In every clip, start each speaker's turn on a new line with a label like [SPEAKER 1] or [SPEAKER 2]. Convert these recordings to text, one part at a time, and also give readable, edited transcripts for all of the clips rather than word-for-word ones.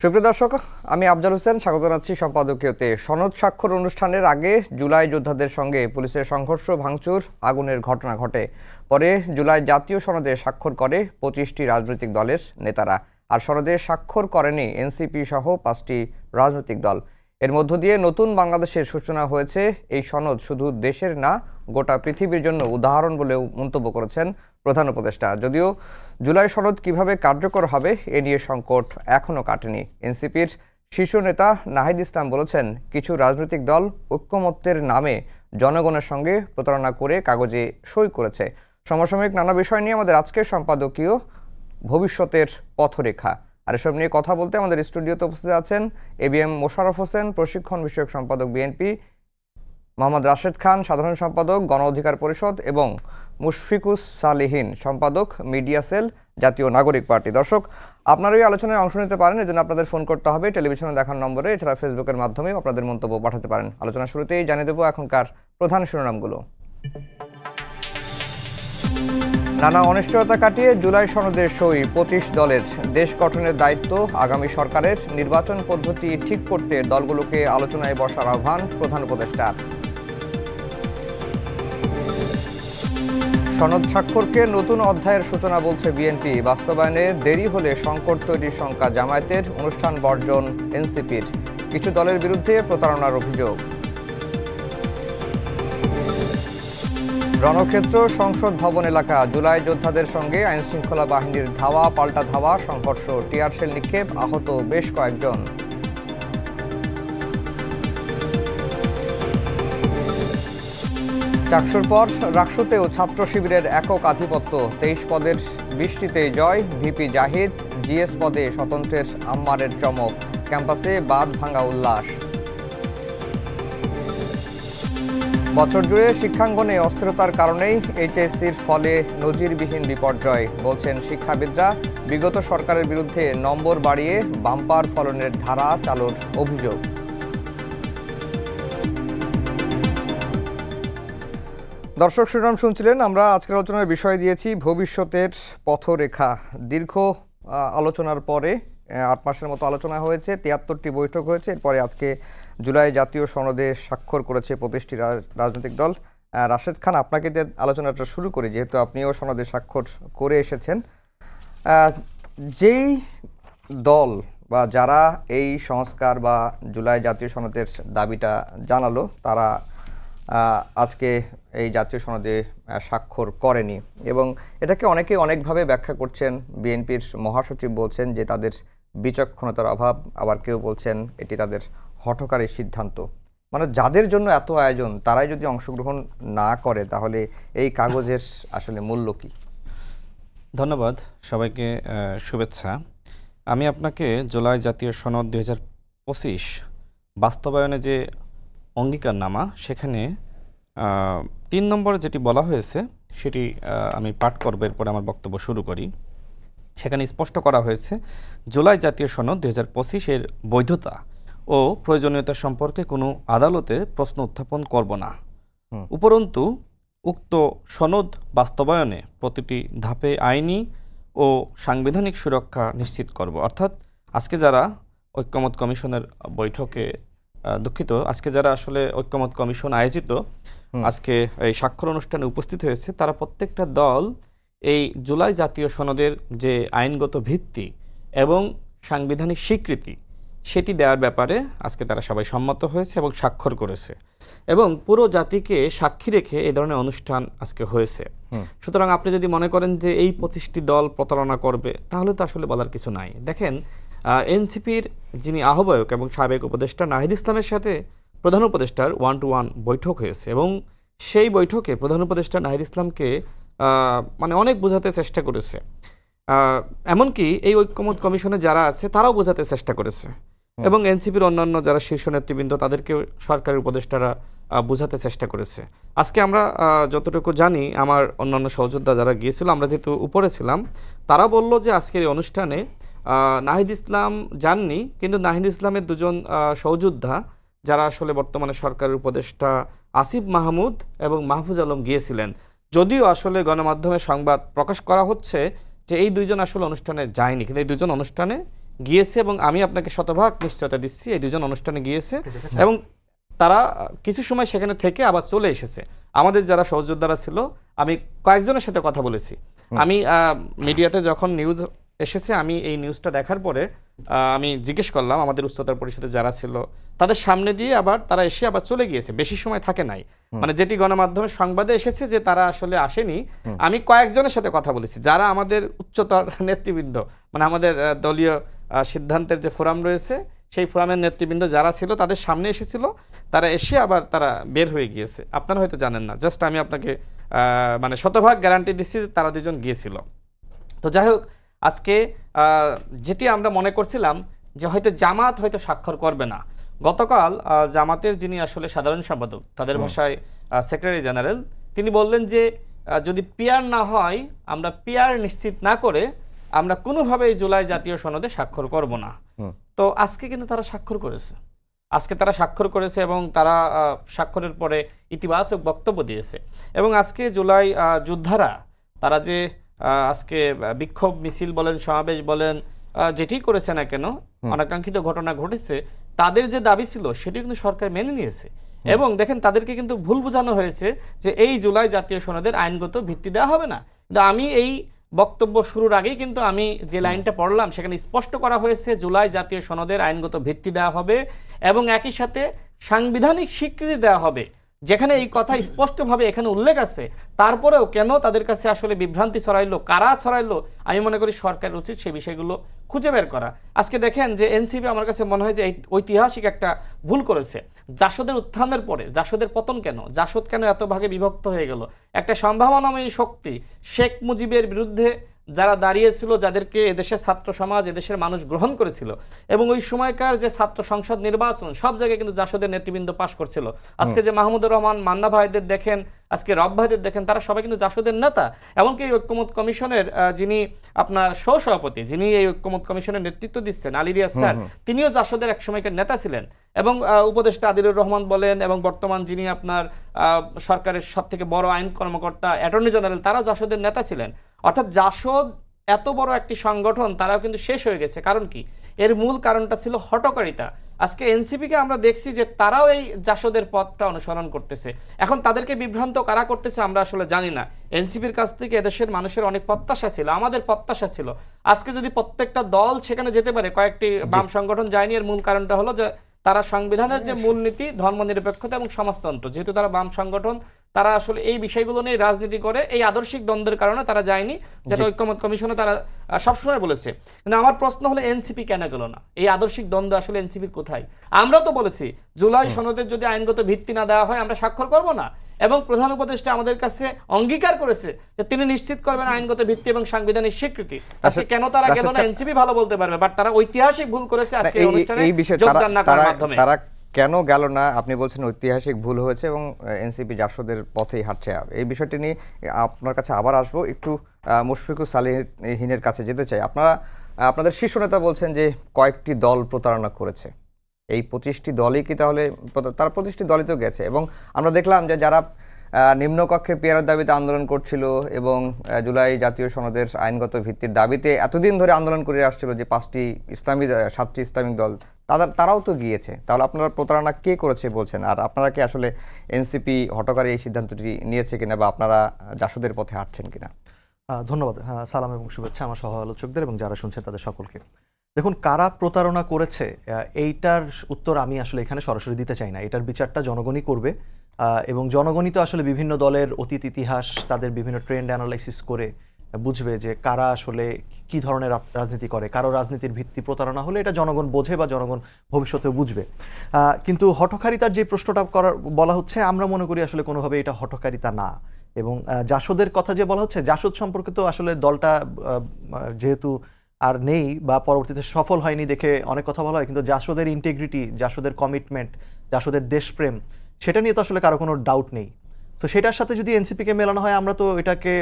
[SPEAKER 1] সুপ্রিয় দর্শক, আমি আফজাল হোসেন স্বাগত জানাচ্ছি সম্পাদকীয়তে। সনদ স্বাক্ষর অনুষ্ঠানের আগে জুলাই যোদ্ধাদের সঙ্গে পুলিশের সংঘর্ষ, ভাঙচুর, আগুনের ঘটনা ঘটে। পরে জুলাই জাতীয় সনদে স্বাক্ষর করে 25টি রাজনৈতিক দলের নেতারা। আর সনদে স্বাক্ষর করেনি এনসিপি সহ 5টি রাজনৈতিক দল। এর মধ্য দিয়ে নতুন বাংলাদেশের সূচনা হয়েছে। এই সনদ শুধু দেশের না, গোটা পৃথিবীর জন্য উদাহরণ বলেও মন্তব্য করেছেন প্রধান উপদেষ্টা। যদিও জুলাই সনদ কিভাবে কার্যকর হবে এ নিয়ে সংকট এখনও কাটেনি। এনসিপির শীর্ষ নেতা নাহিদ ইসলাম বলেছেন, কিছু রাজনৈতিক দল ঐক্যমত্যের নামে জনগণের সঙ্গে প্রতারণা করে কাগজে সই করেছে। সমসাময়িক নানা বিষয় নিয়ে আমাদের আজকের সম্পাদকীয় ভবিষ্যতের পথরেখা। আর এসব নিয়ে কথা বলতে আমাদের স্টুডিওতে উপস্থিত আছেন এবিএম মোশাররফ হোসেন, প্রশিক্ষণ বিষয়ক সম্পাদক বিএনপি, মোহাম্মদ রাশেদ খান, সাধারণ সম্পাদক গণ অধিকার পরিষদ, এবং মুশফিকুস সালেহীন, সম্পাদক মিডিয়া সেল, জাতীয় নাগরিক পার্টি। দর্শক, আপনারা এই আলোচনায় অংশ নিতে পারেন। এজন্য আপনাদের ফোন করতে হবে টেলিভিশনে দেখার নম্বরে। এছাড়া ফেসবুকের মাধ্যমেও আপনাদের মন্তব্য পাঠাতে পারেন। আলোচনা শুরুতেই জানিয়ে দেব এখনকার প্রধান শিরোনামগুলো। নানা অনিশ্চয়তা কাটিয়ে জুলাই সনদে সই 25 দলের। দেশ গঠনের দায়িত্ব আগামী সরকারের। নির্বাচন পদ্ধতি ঠিক করতে দলগুলোকে আলোচনায় বসার আহ্বান প্রধান উপদেষ্টার। সনদ স্বাক্ষরকে নতুন অধ্যায়ের সূচনা বলছে বিএনপি। বাস্তবায়নে দেরি হলে সংকট তৈরির শঙ্কা জামায়াতের। অনুষ্ঠান বর্জন এনসিপির। কিছু দলের বিরুদ্ধে প্রতারণার অভিযোগ। রণক্ষেত্র সংসদ ভবন এলাকা। জুলাই যোদ্ধাদের সঙ্গে আইনশৃঙ্খলা বাহিনীর ধাওয়া পাল্টা ধাওয়া, সংঘর্ষ, টিয়ার শেল নিক্ষেপ, আহত বেশ কয়েকজন। চাকসুর পর রাকসুতেও ছাত্র শিবিরের একক আধিপত্য। 23 পদের 20টিতে জয়। ভিপি জাহিদ, জিএস পদে স্বতন্ত্রের আম্মারের চমক। ক্যাম্পাসে বাঁধ ভাঙা উল্লাস। বছর জুড়ে শিক্ষাঙ্গনে অস্থিরতার কারণেই এইচএসসির ফলে নজিরবিহীন বিপর্যয় বলছেন শিক্ষাবিদরা। বিগত সরকারের বিরুদ্ধে নম্বর বাড়িয়ে বাম্পার ফলনের ধারা চালুর অভিযোগ। দর্শক, শিরোনাম শুনছিলেন। আমরা আজকের আলোচনার বিষয় দিয়েছি ভবিষ্যতের পথরেখা। দীর্ঘ আলোচনার পরে 8 মাসের মতো আলোচনা হয়েছে, 73টি বৈঠক হয়েছে। এরপরে আজকে জুলাই জাতীয় সনদে স্বাক্ষর করেছে 25টি রাজনৈতিক দল। রাশেদ খান, আপনাকে দিয়ে আলোচনাটা শুরু করি, যেহেতু আপনিও সনদে স্বাক্ষর করে এসেছেন। যেই দল বা যারা এই সংস্কার বা জুলাই জাতীয় সনদের দাবিটা জানালো, তারা আজকে এই জাতীয় সনদে স্বাক্ষর করেনি, এবং এটাকে অনেকে অনেকভাবে ব্যাখ্যা করছেন। বিএনপির মহাসচিব বলছেন যে তাদের বিচক্ষণতার অভাব, আবার কেউ বলছেন এটি তাদের হঠকারী সিদ্ধান্ত। মানে যাদের জন্য এত আয়োজন, তারাই যদি অংশগ্রহণ না করে, তাহলে এই কাগজের আসলে মূল্য কি?
[SPEAKER 2] ধন্যবাদ সবাইকে, শুভেচ্ছা। আমি আপনাকে জুলাই জাতীয় সনদ 2025 বাস্তবায়নে যে অঙ্গীকারনামা, সেখানে 3 নম্বরে যেটি বলা হয়েছে সেটি আমি পাঠ করব, এরপরে আমার বক্তব্য শুরু করি। সেখানে স্পষ্ট করা হয়েছে, জুলাই জাতীয় সনদ 2025-এর বৈধতা ও প্রয়োজনীয়তা সম্পর্কে কোনো আদালতে প্রশ্ন উত্থাপন করব না। উপরন্তু উক্ত সনদ বাস্তবায়নে প্রতিটি ধাপে আইনি ও সাংবিধানিক সুরক্ষা নিশ্চিত করব। অর্থাৎ আজকে যারা ঐক্যমত কমিশনের বৈঠকে, আজকে যারা আসলে ঐক্যমত কমিশন আয়োজিত আজকে এই স্বাক্ষর অনুষ্ঠানে উপস্থিত হয়েছে, তারা প্রত্যেকটা দল এই জুলাই জাতীয় সনদের যে আইনগত ভিত্তি এবং সাংবিধানিক স্বীকৃতি, সেটি দেওয়ার ব্যাপারে আজকে তারা সবাই সম্মত হয়েছে এবং স্বাক্ষর করেছে, এবং পুরো জাতিকে সাক্ষী রেখে এই ধরনের অনুষ্ঠান আজকে হয়েছে। সুতরাং আপনি যদি মনে করেন যে এই 25টি দল প্রতারণা করবে, তাহলে তো আসলে বলার কিছু নাই। দেখেন, এনসিপির যিনি আহ্বায়ক এবং সাবেক উপদেষ্টা নাহিদ ইসলামের সাথে প্রধান উপদেষ্টার 1-to-1 বৈঠক হয়েছে, এবং সেই বৈঠকে প্রধান উপদেষ্টা নাহিদ ইসলামকে মানে অনেক বোঝাতে চেষ্টা করেছে। এমনকি এই ঐক্যমত কমিশনে যারা আছে তারাও বোঝাতে চেষ্টা করেছে, এবং এনসিপির অন্যান্য যারা শীর্ষ নেতৃবৃন্দ, তাদেরকেও সরকারি উপদেষ্টারা বোঝাতে চেষ্টা করেছে। আজকে আমরা যতটুকু জানি, আমার অন্যান্য সহযোদ্ধা যারা গিয়েছিল, আমরা যেহেতু উপরে ছিলাম, তারা বলল যে আজকের এই অনুষ্ঠানে নাহিদ ইসলাম যাননি, কিন্তু নাহিদ ইসলামের 2জন সহযোদ্ধা যারা আসলে বর্তমানে সরকারের উপদেষ্টা আসিফ মাহমুদ এবং মাহফুজ আলম গিয়েছিলেন। যদিও আসলে গণমাধ্যমে সংবাদ প্রকাশ করা হচ্ছে যে এই 2জন আসলে অনুষ্ঠানে যায়নি, কিন্তু এই 2জন অনুষ্ঠানে গিয়েছে এবং আমি আপনাকে শতভাগ নিশ্চয়তা দিচ্ছি এই দুজন অনুষ্ঠানে গিয়েছে এবং তারা কিছু সময় সেখানে থেকে আবার চলে এসেছে। আমাদের যারা সহযোদ্ধারা ছিল, আমি কয়েকজনের সাথে কথা বলেছি। আমি মিডিয়াতে যখন নিউজ এসেছে, আমি এই নিউজটা দেখার পরে আমি জিজ্ঞেস করলাম আমাদের উচ্চতর পরিষদে যারা ছিল তাদের সামনে দিয়ে, আবার তারা এসে আবার চলে গিয়েছে, বেশি সময় থাকে নাই। মানে যেটি গণমাধ্যমের সংবাদে এসেছে যে তারা আসলে আসেনি, আমি কয়েকজনের সাথে কথা বলেছি যারা আমাদের উচ্চতর নেতৃবৃন্দ, মানে আমাদের দলীয় সিদ্ধান্তের যে ফোরাম রয়েছে সেই ফোরামের নেতৃবৃন্দ যারা ছিল তাদের সামনে এসেছিল, তারা এসে আবার তারা বের হয়ে গিয়েছে। আপনারা হয়তো জানেন না, জাস্ট আমি আপনাকে মানে শতভাগ গ্যারান্টি দিচ্ছি যে তারা দুজন গিয়েছিল। তো যাই হোক, আজকে যেটি আমরা মনে করছিলাম যে হয়তো জামাত হয়তো স্বাক্ষর করবে না, গতকাল জামাতের যিনি আসলে সাধারণ সম্পাদক, তাদের ভাষায় সেক্রেটারি জেনারেল, তিনি বললেন যে যদি পিয়ার না হয়, আমরা পিয়ার নিশ্চিত না করে আমরা কোনোভাবেই জুলাই জাতীয় সনদে স্বাক্ষর করব না। তো আজকে কিন্তু তারা স্বাক্ষর করেছে, আজকে তারা স্বাক্ষর করেছে এবং তারা স্বাক্ষরের পরে ইতিবাচক বক্তব্য দিয়েছে। এবং আজকে জুলাই যোদ্ধারা তারা যে আজকে বিক্ষোভ মিছিল বলেন, সমাবেশ বলেন, যেটি করেছে না কেন, অনাকাঙ্ক্ষিত ঘটনা ঘটেছে, তাদের যে দাবি ছিল সেটি কিন্তু সরকার মেনে নিয়েছে। এবং দেখেন, তাদেরকে কিন্তু ভুল বোঝানো হয়েছে যে এই জুলাই জাতীয় সনদের আইনগত ভিত্তি দেওয়া হবে না। কিন্তু আমি এই বক্তব্য শুরুর আগেই কিন্তু আমি যে লাইনটা পড়লাম সেখানে স্পষ্ট করা হয়েছে জুলাই জাতীয় সনদের আইনগত ভিত্তি দেওয়া হবে এবং একই সাথে সাংবিধানিক স্বীকৃতি দেওয়া হবে, যেখানে এই কথা স্পষ্টভাবে এখানে উল্লেখ আছে। তারপরেও কেন তাদের কাছে আসলে বিভ্রান্তি ছড়াইলো, কারা ছড়াইলো, আমি মনে করি সরকারের উচিত সেই বিষয়গুলো খুঁজে বের করা। আজকে দেখেন যে এনসিপি আমার কাছে মনে হয় যে এই ঐতিহাসিক একটা ভুল করেছে। জাসদের উত্থানের পরে জাসদের পতন কেন, জাসদ কেন এত ভাগে বিভক্ত হয়ে গেল? একটা সম্ভাবনাময়ী শক্তি শেখ মুজিবের বিরুদ্ধে যারা দাঁড়িয়েছিল, যাদেরকে এদেশের ছাত্র সমাজ, এদেশের মানুষ গ্রহণ করেছিল, এবং ওই সময়কার যে ছাত্র সংসদ নির্বাচন সব জায়গায় কিন্তু জাসদের নেতৃবৃন্দ পাশ করছিল। আজকে যে মাহমুদুর রহমান, মান্না ভাইদের দেখেন, আজকে রব ভাইদের দেখেন, তারা সবাই কিন্তু জাসদের নেতা। এমনকি এই ঐক্যমত কমিশনের যিনি আপনার সহসভাপতি, যিনি এই ঐক্যমত কমিশনের নেতৃত্ব দিচ্ছেন, আলী রিয়াজ স্যার, তিনিও জাসদের এক সময়কার নেতা ছিলেন। এবং উপদেষ্টা আদিলুর রহমান বলেন, এবং বর্তমান যিনি আপনার সরকারের সব থেকে বড় আইন কর্মকর্তা অ্যাটর্নি জেনারেল, তারাও জাসদের নেতা ছিলেন। অর্থাৎ জাসদ এত বড় একটি সংগঠন, তারাও কিন্তু শেষ হয়ে গেছে। কারণ কি? এর মূল কারণটা ছিল হঠকারিতা। আজকে এনসিপিকে আমরা দেখছি যে তারাও এই জাসদের পথটা অনুসরণ করতেছে। এখন তাদেরকে বিভ্রান্ত কারা করতেছে আমরা আসলে জানি না। এনসিপির কাছ থেকে এদেশের মানুষের অনেক প্রত্যাশা ছিল, আমাদের প্রত্যাশা ছিল। আজকে যদি প্রত্যেকটা দল সেখানে যেতে পারে, কয়েকটি বাম সংগঠন যায়নি, এর মূল কারণটা হলো যে তারা সংবিধানের যে মূলনীতি, ধর্মনিরপেক্ষতা এবং সমাজতন্ত্র, যেহেতু তারা বাম সংগঠন, তারা আসলে এই বিষয়গুলো নিয়ে রাজনীতি করে, এই আদর্শিক দ্বন্দ্বের কারণে তারা যায়নি, যেটা ঐক্যমত কমিশনে তারা সবসময় বলেছে। কিন্তু আমার প্রশ্ন হলো এনসিপি কেন গেল না? এই আদর্শিক দ্বন্দ্ব আসলে এনসিপির কোথায়? আমরা তো বলেছি জুলাই সনদের যদি আইনগত ভিত্তি না দেওয়া হয় আমরা স্বাক্ষর করব না, এবং প্রধান উপদেষ্টা আমাদের কাছে অঙ্গীকার করেছে যে তিনি নিশ্চিত করবেন আইনগত ভিত্তি এবং সাংবিধানিক স্বীকৃতি। আজকে কেন তারা গেল না এনসিপি ভালো বলতে পারবে, বাট তারা ঐতিহাসিক ভুল করেছে আজকে এই অনুষ্ঠানে যোগদান না করার মাধ্যমে।
[SPEAKER 1] তারা কেন গেল না? আপনি বলছেন ঐতিহাসিক ভুল হয়েছে এবং এনসিপি জাসদের পথেই হাঁটছে। এই বিষয়টি নিয়ে আপনার কাছে আবার আসবো। একটু মুশফিকুর সালেহিনের কাছে যেতে চাই। আপনাদের শীর্ষ নেতা বলছেন যে কয়েকটি দল প্রতারণা করেছে। এই 25টি দলই কি তাহলে, তারা 25টি দলই তো গেছে, এবং আমরা দেখলাম যে যারা নিম্নকক্ষে পিয়ারের দাবিতে আন্দোলন করছিল এবং জুলাই জাতীয় সনদের আইনগত ভিত্তির দাবিতে এতদিন ধরে আন্দোলন করে আসছিল, যে 7টি ইসলামিক দল, তারাও তো গিয়েছে। তাহলে আপনারা প্রতারণা কে করেছে বলছেন? আর আপনারা কি আসলে এনসিপি হঠকারী এই সিদ্ধান্তটি নিয়েছে কিনা, বা আপনারা জাসদের পথে হাঁটছেন কিনা?
[SPEAKER 3] ধন্যবাদ। সালাম এবং শুভেচ্ছা আমার সহ আলোচকদের এবং যারা শুনছেন তাদের সকলকে। দেখুন, কারা প্রতারণা করেছে এইটার উত্তর আমি আসলে এখানে সরাসরি দিতে চাই না। এটার বিচারটা জনগণই করবে, এবং জনগণই তো আসলে বিভিন্ন দলের অতীত ইতিহাস, তাদের বিভিন্ন ট্রেন্ড অ্যানালাইসিস করে বুঝবে যে কারা আসলে কি ধরনের রাজনীতি করে। কারো রাজনীতির ভিত্তি প্রতারণা হলে এটা জনগণ বোঝে বা জনগণ ভবিষ্যতেও বুঝবে। কিন্তু হঠকারিতার যে প্রশ্নটা বলা হচ্ছে, আমরা মনে করি আসলে কোনোভাবে এটা হঠকারিতা না। এবং জাসদের কথা যে বলা হচ্ছে, জাসদ সম্পর্কে তো আসলে দলটা যেহেতু আর নেই বা পরবর্তীতে সফল হয়নি দেখে অনেক কথা বলা হয়, কিন্তু জাসদের ইন্টিগ্রিটি, জাসদের কমিটমেন্ট, জাসদের দেশপ্রেম, সেটা নিয়ে তো আসলে কারো কোনো ডাউট নেই। তো সেটার সাথে যদি এনসিপিকে মেলানো হয়, আমরা তো এটাকে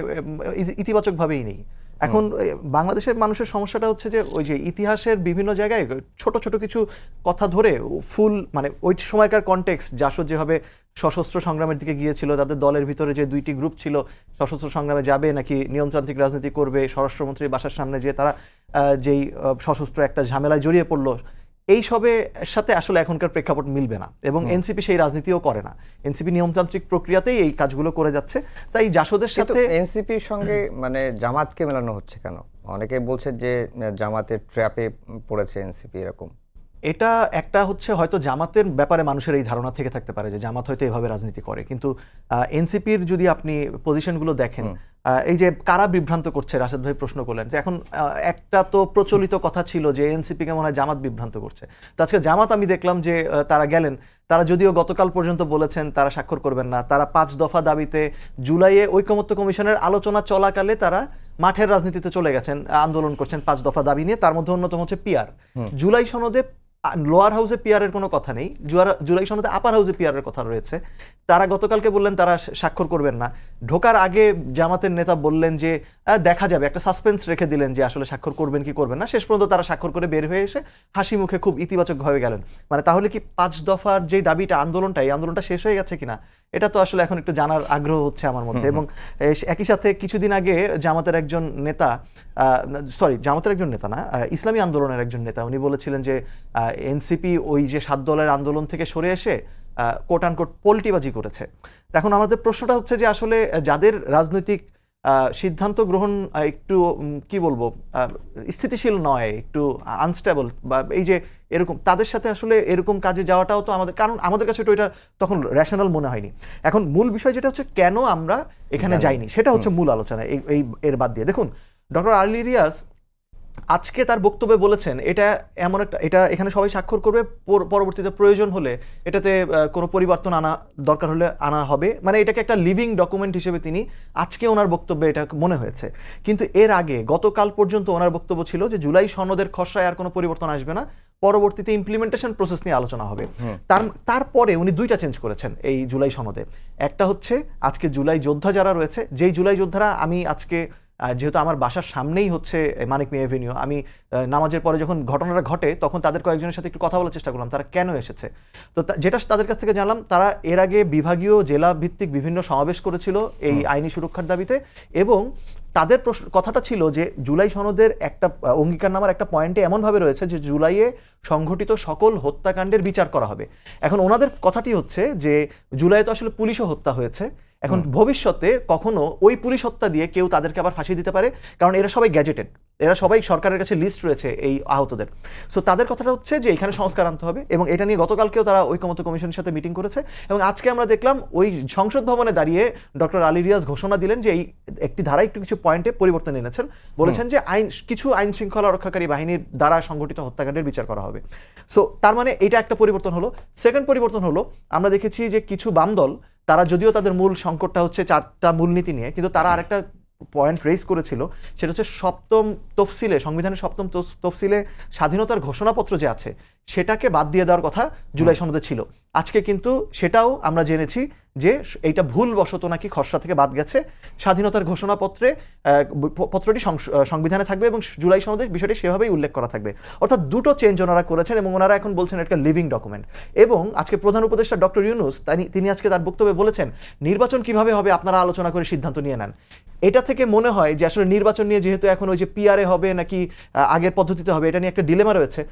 [SPEAKER 3] ইতিবাচকভাবেই নেই। এখন বাংলাদেশের মানুষের সমস্যাটা হচ্ছে যে ওই যে ইতিহাসের বিভিন্ন জায়গায় ছোট ছোট কিছু কথা ধরে ফুল মানে ওই সময়কার কনটেক্সট, জাসদ যেভাবে সশস্ত্র সংগ্রামের দিকে গিয়েছিল, তাদের দলের ভিতরে যে দুইটি গ্রুপ ছিল, সশস্ত্র সংগ্রামে যাবে নাকি নিয়মতান্ত্রিক রাজনীতি করবে, স্বরাষ্ট্রমন্ত্রীর বাসার সামনে যে তারা যেই সশস্ত্র একটা ঝামেলায় জড়িয়ে পড়লো, এই সবের সাথে আসলে এখনকার প্রেক্ষাপট মিলবে না। এবং এনসিপি সেই রাজনীতিও করে না, এনসিপি নিয়মতান্ত্রিক প্রক্রিয়াতেই এই কাজগুলো করে যাচ্ছে। তাই জাসদের সাথে
[SPEAKER 1] এনসিপির সঙ্গে মানে জামাতকে মেলানো হচ্ছে কেন? অনেকে বলছে যে জামাতের ট্র্যাপে পড়েছে এনসিপি, এরকম।
[SPEAKER 3] এটা একটা হচ্ছে হয়তো জামাতের ব্যাপারে মানুষের এই ধারণা থেকে থাকতে পারে যে জামাত হয়তো এভাবে রাজনীতি করে, কিন্তু এনসিপির যদি আপনি পজিশনগুলো দেখেন, এই যে কারা বিভ্রান্ত করছে, রাশেদ ভাই প্রশ্ন করলেন যে এখন একটা তো প্রচলিত কথা ছিল যে এনসিপিকে মনে হয় জামাত বিভ্রান্ত করছে। তো আজকে জামাত আমি দেখলাম যে তারা গেলেন, তারা যদিও গতকাল পর্যন্ত বলেছেন তারা স্বাক্ষর করবেন না, তারা 5 দফা দাবিতে জুলাইয়ে ঐকমত্য কমিশনের আলোচনা চলাকালে তারা মাঠের রাজনীতিতে চলে গেছেন, আন্দোলন করছেন 5 দফা দাবি নিয়ে। তার মধ্যে অন্যতম হচ্ছে পিআর। জুলাই সনদে লোয়ার হাউসে পিআর এর কোনো কথা নেই, জুলাই সনদে আপার হাউসে পিআর এর কথা রয়েছে। তারা গতকালকে বললেন তারা স্বাক্ষর করবেন না। ঢোকার আগে জামাতের নেতা বললেন যে দেখা যাবে, একটা সাসপেন্স রেখে দিলেন যে আসলে স্বাক্ষর করবেন কি করবেন না। শেষ পর্যন্ত তারা স্বাক্ষর করে বের হয়ে এসে হাসি মুখে খুব ইতিবাচকভাবে গেলেন। মানে তাহলে কি 5 দফার যে দাবিটা, আন্দোলনটা, এই আন্দোলনটা শেষ হয়ে গেছে কিনা, এটা তো আসলে এখন একটু জানার আগ্রহ হচ্ছে আমার মধ্যে। এবং একই সাথে কিছুদিন আগে জামাতের একজন নেতা, জামাতের একজন নেতা না, ইসলামী আন্দোলনের একজন নেতা, উনি বলেছিলেন যে এনসিপি ওই যে 7 দলের আন্দোলন থেকে সরে এসে কোট আনকোট পোল্টিবাজি করেছে। এখন আমাদের প্রশ্নটা হচ্ছে যে আসলে যাদের রাজনৈতিক সিদ্ধান্ত গ্রহণ একটু কি বলবো স্থিতিশীল নয়, একটু আনস্টেবল, বা এই যে এরকম, তাদের সাথে আসলে এরকম কাজে যাওয়াটাও তো আমাদের, কারণ আমাদের কাছে তো এটা তখন রেশনাল মনে হয়নি। এখন মূল বিষয় যেটা হচ্ছে কেন আমরা এখানে যাইনি, সেটা হচ্ছে মূল আলোচনা। এর বাদ দিয়ে দেখুন, ডক্টর আলী রিয়াজ আজকে তার বক্তব্যে বলেছেন এটা এমন একটা, এটা এখানে সবাই স্বাক্ষর করবে, পরবর্তীতে প্রয়োজন হলে এটাতে কোনো পরিবর্তন আনা দরকার হলে আনা হবে। মানে এটাকে একটা লিভিং ডকুমেন্ট হিসেবে তিনি আজকে ওনার বক্তব্যে এটা মনে হয়েছে। কিন্তু এর আগে গতকাল পর্যন্ত ওনার বক্তব্য ছিল যে জুলাই সনদের খসড়ায় আর কোনো পরিবর্তন আসবে না, পরবর্তীতে ইমপ্লিমেন্টেশন প্রসেস নিয়ে আলোচনা হবে। তারপরে উনি 2টা চেঞ্জ করেছেন এই জুলাই সনদে। একটা হচ্ছে আজকে জুলাই যোদ্ধা যারা রয়েছে, যেই জুলাই যোদ্ধারা, আমি আজকে যেহেতু আমার বাসার সামনেই হচ্ছে মানিক মিয়া এভিনিউ, আমি নামাজের পরে যখন ঘটনাটা ঘটে তখন তাদের কয়েকজনের সাথে একটু কথা বলার চেষ্টা করলাম তারা কেন এসেছে। তো যেটা তাদের কাছ থেকে জানলাম, তারা এর আগে বিভাগীয় জেলা ভিত্তিক বিভিন্ন সমাবেশ করেছিল এই আইনি সুরক্ষার দাবিতে, এবং তাদের কথাটা ছিল যে জুলাই সনদের একটা অঙ্গীকারনামার একটা পয়েন্টে এমনভাবে রয়েছে যে জুলাইয়ে সংঘটিত সকল হত্যাকাণ্ডের বিচার করা হবে। এখন ওনাদের কথাটি হচ্ছে যে জুলাইয়ে তো আসলে পুলিশও হত্যা হয়েছে, এখন ভবিষ্যতে কখনো ওই পুলিশ হত্যা দিয়ে কেউ তাদেরকে আবার ফাঁসি দিতে পারে, কারণ এরা সবাই গ্যাজেটেড, এরা সবাই সরকারের কাছে লিস্ট রয়েছে এই আহতদের। সো তাদের কথাটা হচ্ছে যে এখানে সংস্কার আনতে হবে, এবং এটা নিয়ে গতকালকেও তারা ঐকমত্য কমিশনের সাথে মিটিং করেছে। এবং আজকে আমরা দেখলাম ওই সংসদ ভবনে দাঁড়িয়ে ডক্টর আলী রিয়াজ ঘোষণা দিলেন যে এই একটি ধারা একটু কিছু পয়েন্টে পরিবর্তন এনেছেন, বলেছেন যে কিছু আইন শৃঙ্খলা রক্ষাকারী বাহিনীর দ্বারা সংঘটিত হত্যাকাণ্ডের বিচার করা হবে। সো তার মানে এটা একটা পরিবর্তন হলো। সেকেন্ড পরিবর্তন হলো, আমরা দেখেছি যে কিছু বাম দল, তারা যদিও তাদের মূল সংকটটা হচ্ছে 4টা মূলনীতি নিয়ে, কিন্তু তারা আরেকটা পয়েন্ট রেজ করেছিল, সেটা হচ্ছে 7ম তফসিলে, সংবিধানের 7ম তফসিলে স্বাধীনতার ঘোষণাপত্র যে আছে সেটাকে বাদ দিয়ে দেওয়ার কথা জুলাই সনদে ছিল। আজকে কিন্তু সেটাও আমরা জেনেছি যে এইটা ভুলবশত নাকি খসড়া থেকে বাদ গেছে। স্বাধীনতার পত্রটি সংবিধানে থাকবে এবং জুলাই সনদে বিষয়টি সেভাবেই উল্লেখ করা থাকবে। অর্থাৎ 2টো চেঞ্জ ওনারা করেছেন, এবং ওনারা এখন বলছেন একটা লিভিং ডকুমেন্ট। এবং আজকে প্রধান উপদেষ্টা ডক্টর ইউনূস তিনি আজকে তার বক্তব্যে বলেছেন নির্বাচন কিভাবে হবে আপনারা আলোচনা করে সিদ্ধান্ত নিয়ে নেন। এটা থেকে মনে হয় যে আসলে নির্বাচন নিয়ে যেহেতু এখন ওই যে পিআরএ হবে নাকি আগের পদ্ধতিতে হবে, এটা নিয়ে একটা ডিলেমা রয়েছে,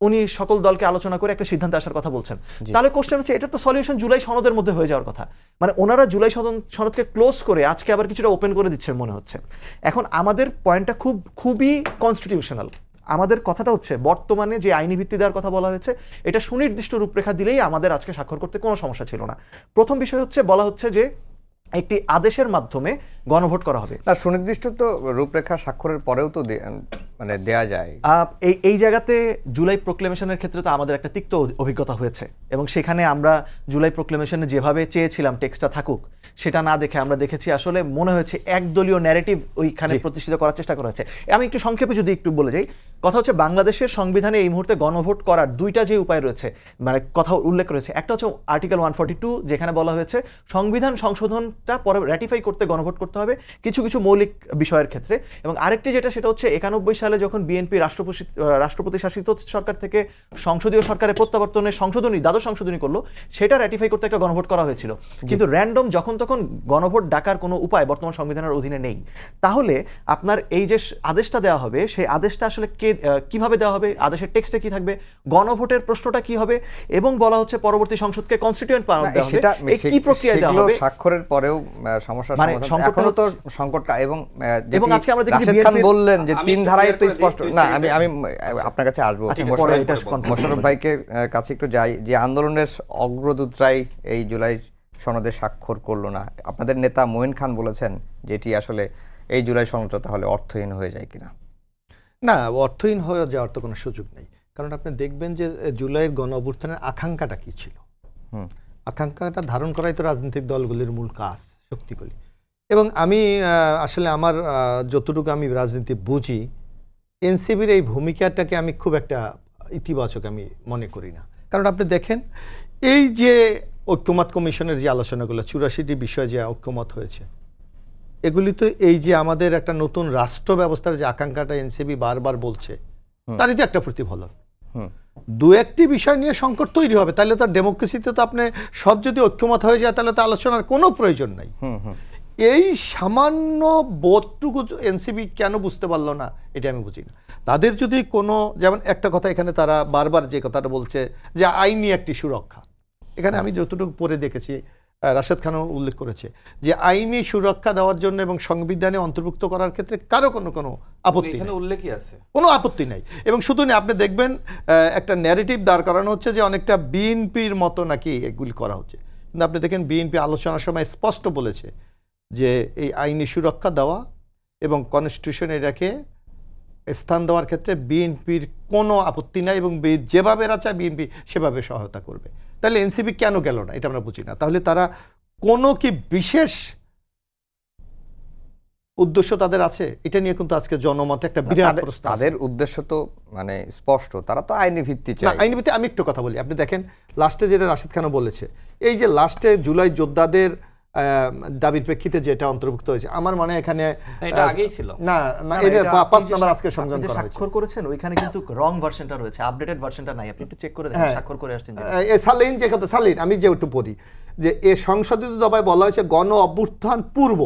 [SPEAKER 3] উনি সকল দলকে আলোচনা করে একটা সিদ্ধান্তে আসার কথা বলছেন। তাহলে কোশ্চেন হচ্ছে, এটা তো সলিউশন জুলাই সনদের মধ্যে হয়ে যাওয়ার কথা। মানে ওনারা জুলাই সনদকে ক্লোজ করে আজকে আবার কিছুটা ওপেন করে দিচ্ছেন মনে হচ্ছে। এখন আমাদের পয়েন্টটা খুবই কনস্টিটিউশনাল। আমাদের কথাটা হচ্ছে বর্তমানে যে আইনি ভিত্তি দেওয়ার কথা বলা হয়েছে, এটা সুনির্দিষ্ট রূপরেখা দিলেই আমাদের আজকে স্বাক্ষর করতে কোনো সমস্যা ছিল না। প্রথম বিষয় হচ্ছে, বলা হচ্ছে যে একটি আদেশের মাধ্যমে গণভোট করা হবে।
[SPEAKER 1] না, সুনির্দিষ্ট তো রূপরেখা স্বাক্ষরের পরেও তো মানে দেয়া যায়।
[SPEAKER 3] এই জায়গাতে জুলাই প্রোক্লেমেশনের ক্ষেত্রে তো আমাদের একটা তিক্ত অভিজ্ঞতা হয়েছে, এবং সেখানে আমরা জুলাই প্রোক্লেমেশনে যেভাবে চেয়েছিলাম টেক্সটটা থাকুক, সেটা না দেখে আমরা দেখেছি আসলে মনে হয়েছে একদলীয় ন্যারেটিভ ওইখানে প্রতিষ্ঠিত করার চেষ্টা করা হয়েছে। আমি একটু সংক্ষেপে যদি একটু বলে যাই, কথা হচ্ছে বাংলাদেশের সংবিধানে এই মুহূর্তে গণভোট করার 2টা যে উপায় রয়েছে, মানে কথা উল্লেখ রয়েছে। একটা হচ্ছে আর্টিকেল 142, যেখানে বলা হয়েছে সংবিধান সংশোধনটা পরে র্যাটিফাই করতে গণভোট করতে করতে হবে কিছু কিছু মৌলিক বিষয়ের ক্ষেত্রে। এবং আরেকটি যেটা, সেটা হচ্ছে 91 সালে যখন বিএনপি রাষ্ট্রপতি শাসিত সরকার থেকে সংসদীয় সরকারের প্রত্যাবর্তনের সংশোধনী, দ্বাদশ সংশোধনী করলো, সেটা র্যাটিফাই করতে একটা গণভোট করা হয়েছিল। কিন্তু র্যান্ডম যখন তখন গণভোট ডাকার কোনো উপায় বর্তমান সংবিধানের অধীনে নেই। তাহলে আপনার এই যে আদেশটা দেওয়া হবে, সেই আদেশটা আসলে কিভাবে দেওয়া হবে, আদেশের টেক্সটে কি থাকবে, গণভোটের প্রশ্নটা কি হবে, এবং বলা হচ্ছে পরবর্তী সংসদকে কনস্টিটিউয়েন্ট পাওয়ার দেওয়া হবে, এই কি প্রক্রিয়ায় দেওয়া হবে।
[SPEAKER 1] স্বাক্ষরের পরেও সমস্যার
[SPEAKER 3] মানে
[SPEAKER 1] সমাধান এখনো তো সংকটটা, এবং
[SPEAKER 3] এবং আজকে আমরা দেখি
[SPEAKER 1] রাশেদ খান
[SPEAKER 3] বিএনপির
[SPEAKER 1] বললেন যে
[SPEAKER 2] আমি
[SPEAKER 1] 3 ধারায় তো
[SPEAKER 2] clear করে
[SPEAKER 1] স্পষ্ট
[SPEAKER 2] দিই,
[SPEAKER 1] না।
[SPEAKER 2] তুই
[SPEAKER 1] আমি আপনার কাছে আসবো। মোশাররফ ভাইকে কাছে একটু যাই, যে আন্দোলনের অগ্রদূতরাই এই জুলাই সনদে স্বাক্ষর করলো না, আপনাদের নেতা মঈন খান বলেছেন যেটি আসলে এই জুলাই সনদটা তাহলে অর্থহীন হয়ে যায় কিনা।
[SPEAKER 4] না, অর্থহীন হয়ে যাওয়ার তো কোনো সুযোগ নেই, কারণ আপনি দেখবেন যে জুলাইয়ের গণ অভ্যুত্থানের আকাঙ্ক্ষাটা কি ছিল। আকাঙ্ক্ষাটা ধারণ করাই তো রাজনৈতিক দলগুলির মূল কাজ, শক্তিগুলি। এবং আমি আসলে আমার যতটুকু আমি রাজনীতি বুঝি, এনসিপির এই ভূমিকাটাকে আমি খুব একটা ইতিবাচক আমি মনে করি না। কারণ আপনি দেখেন, এই যে ঐক্যমত কমিশনের যে আলোচনাগুলো, 84টি বিষয়ে যে ঐক্যমত হয়েছে, এগুলি তো এই যে আমাদের একটা নতুন রাষ্ট্র ব্যবস্থার যে আকাঙ্ক্ষাটা এনসিপি বারবার বলছে, তারই তো একটা প্রতিফলন। দু একটি বিষয় নিয়ে সংকট তৈরি হবে, তাহলে তো ডেমোক্রেসিতে তো আপনি সব যদি ঐক্যমত হয়ে যায়, তাহলে তো আলোচনার কোনো প্রয়োজন নাই। এই সামান্য বোধটুকু এনসিপি কেন বুঝতে পারলো না, এটা আমি বুঝি না। তাদের যদি কোনো, যেমন একটা কথা এখানে তারা বারবার যে কথাটা বলছে যে আইনি একটি সুরক্ষা, এখানে আমি যতটুকু পড়ে দেখেছি, রাশেদ খানও উল্লেখ করেছে যে আইনি সুরক্ষা দেওয়ার জন্য এবং সংবিধানে অন্তর্ভুক্ত করার ক্ষেত্রে কারো কোনো আপত্তি
[SPEAKER 2] এখানে
[SPEAKER 4] নেই,
[SPEAKER 2] উল্লেখই আছে,
[SPEAKER 4] কোনো আপত্তি নাই। এবং শুধু না, আপনি দেখবেন একটা ন্যারেটিভ দাঁড় করানো হচ্ছে যে অনেকটা বিএনপির মতো নাকি এগুলি করা হচ্ছে, কিন্তু আপনি দেখেন বিএনপি আলোচনার সময় স্পষ্ট বলেছে যে এই আইনি সুরক্ষা দেওয়া এবং কনস্টিটিউশন এটাকে স্থান দেওয়ার ক্ষেত্রে বিএনপির কোনো আপত্তি নাই, এবং যেভাবে এরা চায় বিএনপি সেভাবে সহায়তা করবে। তাহলে এনসিপি কেন গেল না, এটা আমরা বুঝি না। তাহলে তারা কোনো কি বিশেষ উদ্দেশ্য তাদের আছে, এটা নিয়ে কিন্তু আজকে জনমতে একটা বিরাট প্রশ্ন।
[SPEAKER 1] তাদের উদ্দেশ্য তো মানে স্পষ্ট, তারা তো আইনি ভিত্তি
[SPEAKER 4] না,
[SPEAKER 1] চায়।
[SPEAKER 4] আইনি ভিত্তি, আমি একটু কথা বলি। আপনি দেখেন লাস্টে যেটা রাশেদ খানও বলেছে, এই যে লাস্টে জুলাই যোদ্ধাদের দাবির প্রেক্ষিতে যেটা অন্তর্ভুক্ত হয়েছে, আমার মনে হয় এখানে
[SPEAKER 2] এটা আগেই ছিল।
[SPEAKER 4] না, এটা 5 নাম্বার আজকে সংযোজন করা হয়েছে।
[SPEAKER 3] স্বাক্ষর করেছেন ওইখানে কিন্তু রং ভার্সনটা রয়েছে, আপডেটেড ভার্সনটা নাই। আপনি একটু চেক করে দেখেন স্বাক্ষর করে আসছেন।
[SPEAKER 4] সালিন যে কথা, সালিন আমি যে একটু পড়ি, যে এ সংশোধিত দফায় বলা হয়েছে গণ অভ্যুত্থান পূর্ব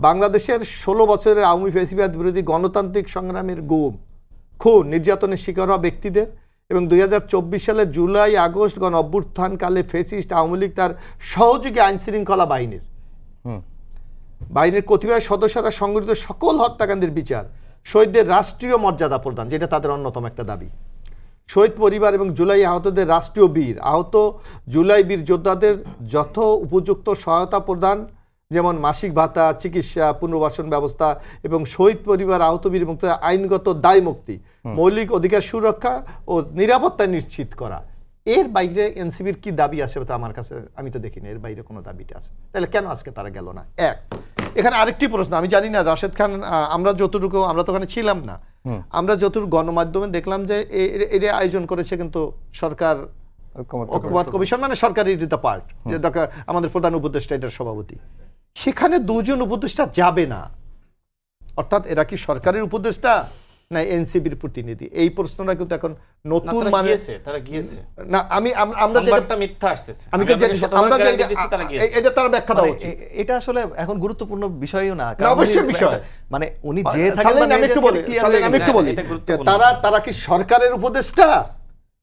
[SPEAKER 4] বাংলাদেশের 16 বছরের আওয়ামী ফ্যাসিবাদ বিরোধী গণতান্ত্রিক সংগ্রামের গুম, খুন, নির্যাতনের শিকার হওয়া ব্যক্তিদের এবং 2024 সালের জুলাই আগস্ট গণ অভ্যুত্থানকালে ফ্যাসিস্ট আওয়ামী লীগ তার সহযোগী আইনশৃঙ্খলা বাহিনীর কতিপয় সদস্যরা সংগঠিত সকল হত্যাকাণ্ডের বিচার, শহীদদের রাষ্ট্রীয় মর্যাদা প্রদান, যেটা তাদের অন্যতম একটা দাবি, শহীদ পরিবার এবং জুলাই আহতদের রাষ্ট্রীয় বীর, আহত জুলাই বীর যোদ্ধাদের যথ উপযুক্ত সহায়তা প্রদান, যেমন মাসিক ভাতা, চিকিৎসা, পুনর্বাসন ব্যবস্থা এবং শহীদ পরিবার আহত বীর মুক্ত আইনগত দায় মুক্তি, মৌলিক অধিকার সুরক্ষা ও নিরাপত্তা নিশ্চিত করা। এর বাইরে এনসিবির কি দাবি আছে তো আমার কাছে আমি তো দেখিনি এর বাইরে কোনো দাবিটা আছে। তাহলে কেন আজকে তারা গেল না? এক, এখানে আরেকটি প্রশ্ন, আমি জানি না রাশেদ খান, আমরা যতটুকু, আমরা তো ওখানে ছিলাম না, আমরা যতটুকু গণমাধ্যমে দেখলাম যে এটা আয়োজন করেছে কিন্তু সরকার ঐক্যমত কমিশন, মানে সরকারি পার্ট, যে আমাদের প্রধান উপদেষ্টা এটার সভাপতি, সেখানে দুজন উপদেষ্টা যাবে না, অর্থাৎ এরা কি সরকারের উপদেষ্টা না এনসিবির প্রতিনিধি? এই প্রশ্নটা কিন্তু এখন নতুন, মানে
[SPEAKER 2] তারা গিয়েছে
[SPEAKER 4] না, আমরা
[SPEAKER 2] যেটা মিথ্যা আসতেছে,
[SPEAKER 4] আমি এটা তারা ব্যাখ্যা দেওয়া উচিত।
[SPEAKER 3] এটা আসলে এখন গুরুত্বপূর্ণ বিষয়ও না,
[SPEAKER 4] অবশ্যই বিষয়,
[SPEAKER 3] মানে উনি যে থাকেন,
[SPEAKER 4] আমি একটু বলি তারা কি সরকারের উপদেষ্টা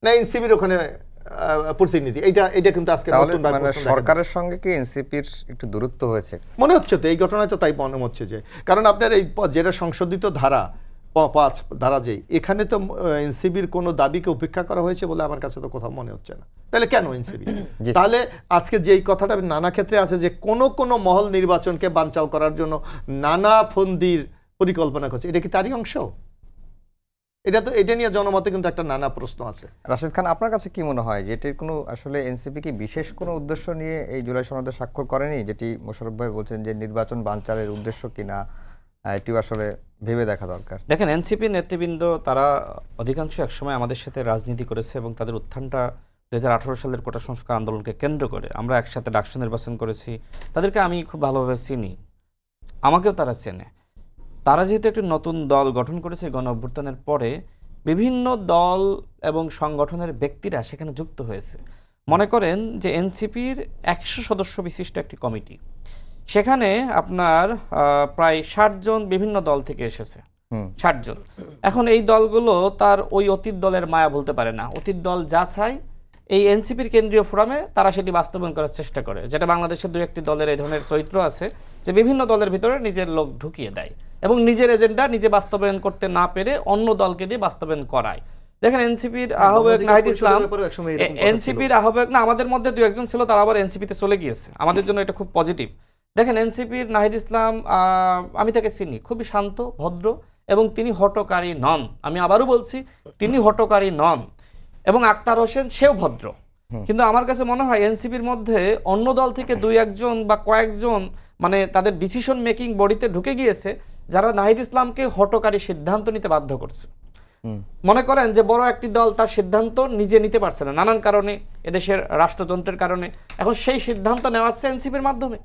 [SPEAKER 4] না এনসিবির ওখানে প্রতিনিধি? এটা কিন্তু আজকে
[SPEAKER 1] মানে সরকারের সঙ্গে কি এনসিপির একটু দূরত্ব হয়েছে
[SPEAKER 4] মনে হচ্ছে, তো এই ঘটনায় তো তাই মনে হচ্ছে যে, কারণ আপনার এই যেটা সংশোধিত ধারা 5 ধারা, যে এখানে তো এনসিবির কোনো দাবিকে উপেক্ষা করা হয়েছে বলে আমার কাছে তো কোথাও মনে হচ্ছে না। তাহলে কেন এনসিবি? তাহলে আজকে যেই কথাটা নানা ক্ষেত্রে আছে যে কোন মহল নির্বাচনকে বানচাল করার জন্য নানা ফন্দির পরিকল্পনা করছে, এটা কি তারই অংশ? এটা নিয়ে জনমতে কিন্তু একটা নানা প্রশ্ন আছে।
[SPEAKER 1] রাশেদ খান, আপনার কাছে কি মনে হয় যে এটির কোনো আসলে এনসিপি কি বিশেষ কোনো উদ্দেশ্য নিয়ে এই জুলাই সনদে স্বাক্ষর করেনি, যেটি মোশাররফ ভাই বলছেন যে নির্বাচন বানচালের উদ্দেশ্য কিনা, এটিও আসলে ভেবে দেখা দরকার।
[SPEAKER 2] দেখেন, এনসিপি নেতৃবৃন্দ তারা অধিকাংশ একসময় আমাদের সাথে রাজনীতি করেছে এবং তাদের উত্থানটা 2018 সালের কোটা সংস্কার আন্দোলনকে কেন্দ্র করে, আমরা একসাথে ডাকসু নির্বাচন করেছি, তাদেরকে আমি খুব ভালোভাবে চিনি। আমাকেও তারা চেনে। তারা যেহেতু একটি নতুন দল গঠন করেছে গণ অভ্যুত্থানের পরে, বিভিন্ন দল এবং সংগঠনের ব্যক্তিরা সেখানে যুক্ত হয়েছে। মনে করেন যে এনসিপির 100 সদস্য বিশিষ্ট একটি কমিটি, সেখানে আপনার প্রায় 60 জন বিভিন্ন দল থেকে এসেছে, 60 জন। এখন এই দলগুলো তার ওই অতীত দলের মায়া বলতে পারে না। অতীত দল যা চায় এই এনসিপির কেন্দ্রীয় ফোরামে তারা সেটি বাস্তবায়ন করার চেষ্টা করে, যেটা বাংলাদেশের 2-1টি দলের এই ধরনের চরিত্র আছে যে বিভিন্ন দলের ভিতরে নিজের লোক ঢুকিয়ে দেয় এবং নিজের এজেন্ডা নিজে বাস্তবায়ন করতে না পেরে অন্য দলকে দিয়ে বাস্তবায়ন করায়। দেখেন এনসিপির আহ্বায়ক নাহিদ ইসলাম, এনসিপির আহ্বায়ক না, আমাদের মধ্যে 2-1 জন ছিল, তারা আবার এনসিপিতে চলে গিয়েছে, আমাদের জন্য এটা খুব পজিটিভ। দেখেন এনসিপির নাহিদ ইসলাম, আমি তাকে চিনি, খুবই শান্ত ভদ্র এবং তিনি হটকারী নন। আমি আবারও বলছি, তিনি হটকারী নন। এবং আক্তার হোসেন, সেও ভদ্র। কিন্তু আমার কাছে মনে হয় এনসিপির মধ্যে অন্য দল থেকে 2-1 জন বা কয়েকজন মানে তাদের ডিসিশন মেকিং বডিতে ঢুকে গিয়েছে, যারা নাহিদ ইসলামকে হটকারী সিদ্ধান্ত নিতে বাধ্য করছে। মনে করেন যে বড় একটি দল তার সিদ্ধান্ত নিজে নিতে পারছে না নানান কারণে, এদেশের রাষ্ট্রযন্ত্রের কারণে, এখন সেই সিদ্ধান্ত নেওয়া হচ্ছে এনসিপির মাধ্যমে।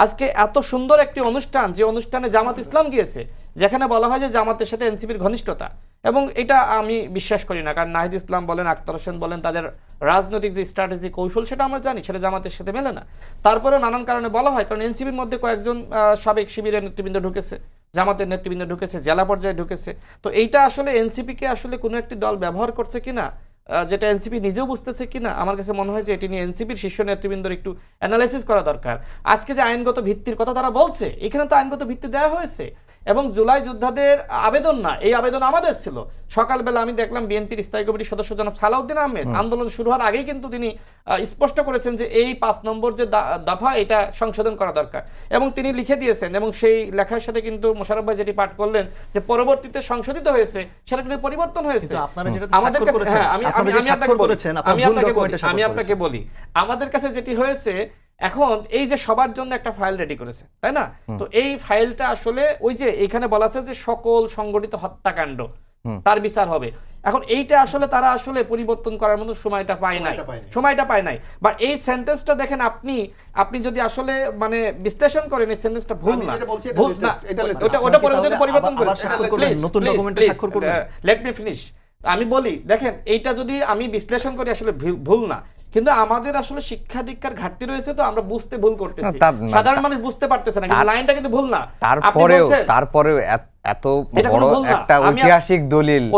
[SPEAKER 2] আজকে এত সুন্দর একটি অনুষ্ঠান, যে অনুষ্ঠানে জামাত ইসলাম গিয়েছে, যেখানে বলা হয় যে জামাতের সাথে এনসিপির ঘনিষ্ঠতা, এবং এটা আমি বিশ্বাস করি না, কারণ নাহিদ ইসলাম বলেন, আক্তার হোসেন বলেন, তাদের রাজনৈতিক যে স্ট্র্যাটেজি কৌশল সেটা আমরা জানি, সেটা জামাতের সাথে মেলে না। তারপরেও নানান কারণে বলা হয়, কারণ এনসিপির মধ্যে কয়েকজন সাবেক শিবিরের নেতৃবৃন্দ ঢুকেছে, জামাতের নেতৃবৃন্দ ঢুকেছে, জেলা পর্যায়ে ঢুকেছে। তো এইটা আসলে এনসিপিকে আসলে কোনো একটি দল ব্যবহার করছে কিনা, যেটা এনসিপি নিজেও বুঝতেছে কিনা, আমার কাছে মনে হয় যে এটি নিয়ে এনসিপির শীর্ষ নেতৃবৃন্দর একটু অ্যানালাইসিস করা দরকার। আজকে যে আইনগত ভিত্তির কথা তারা বলছে, এখানে তো আইনগত ভিত্তি দেওয়া হয়েছে, এবং জুলাই যোদ্ধাদের আবেদন না, এই আবেদন আমাদের ছিল। সকালবেলা আমি দেখলাম বিএনপির স্থায়ী কমিটির সদস্য জনাব সালাউদ্দিন আহমেদ আন্দোলন শুরু হওয়ার আগেই কিন্তু তিনি স্পষ্ট করেছেন যে এই 5 নম্বর যে দফা, এটা সংশোধন করা দরকার, এবং তিনি লিখে দিয়েছেন, এবং সেই লেখার সাথে কিন্তু মোশাররফ ভাই যেটি পাঠ করলেন যে পরবর্তীতে সংশোধিত হয়েছে, সেটা কিন্তু পরিবর্তন হয়েছে। আমাদের কাছে, হ্যাঁ, আমি আপনাকে বলি, আমাদের কাছে যেটি হয়েছে এখন, এই যে সবার জন্য একটা ফাইল রেডি করেছে, তাই না? তো এই ফাইলটা আসলে ওই যে এখানে বলা আছে যে সকল সংগঠিত হত্যাকাণ্ড তার বিচার হবে। এখন এইটা আসলে তারা আসলে পরিবর্তন করার মতো সময়টা পায় নাই। বা এই সেন্টেন্সটা দেখেন, আপনি যদি আসলে মানে বিশ্লেষণ করেন, এই সেন্টেন্সটা ভুল না, ওটা পরিবর্তন করেছে। Let me finish. আমি বলি, দেখেন এইটা যদি আমি বিশ্লেষণ করি আসলে ভুল না, কিন্তু আমাদের আসলে শিক্ষা দীক্ষার ঘাটতি রয়েছে, তো আমরা বুঝতে ভুল করতেছি, সাধারণ মানুষ বুঝতে পারতেছে না, কিন্তু লাইনটা কিন্তু ভুল না।
[SPEAKER 1] তারপরেও এত বড় একটা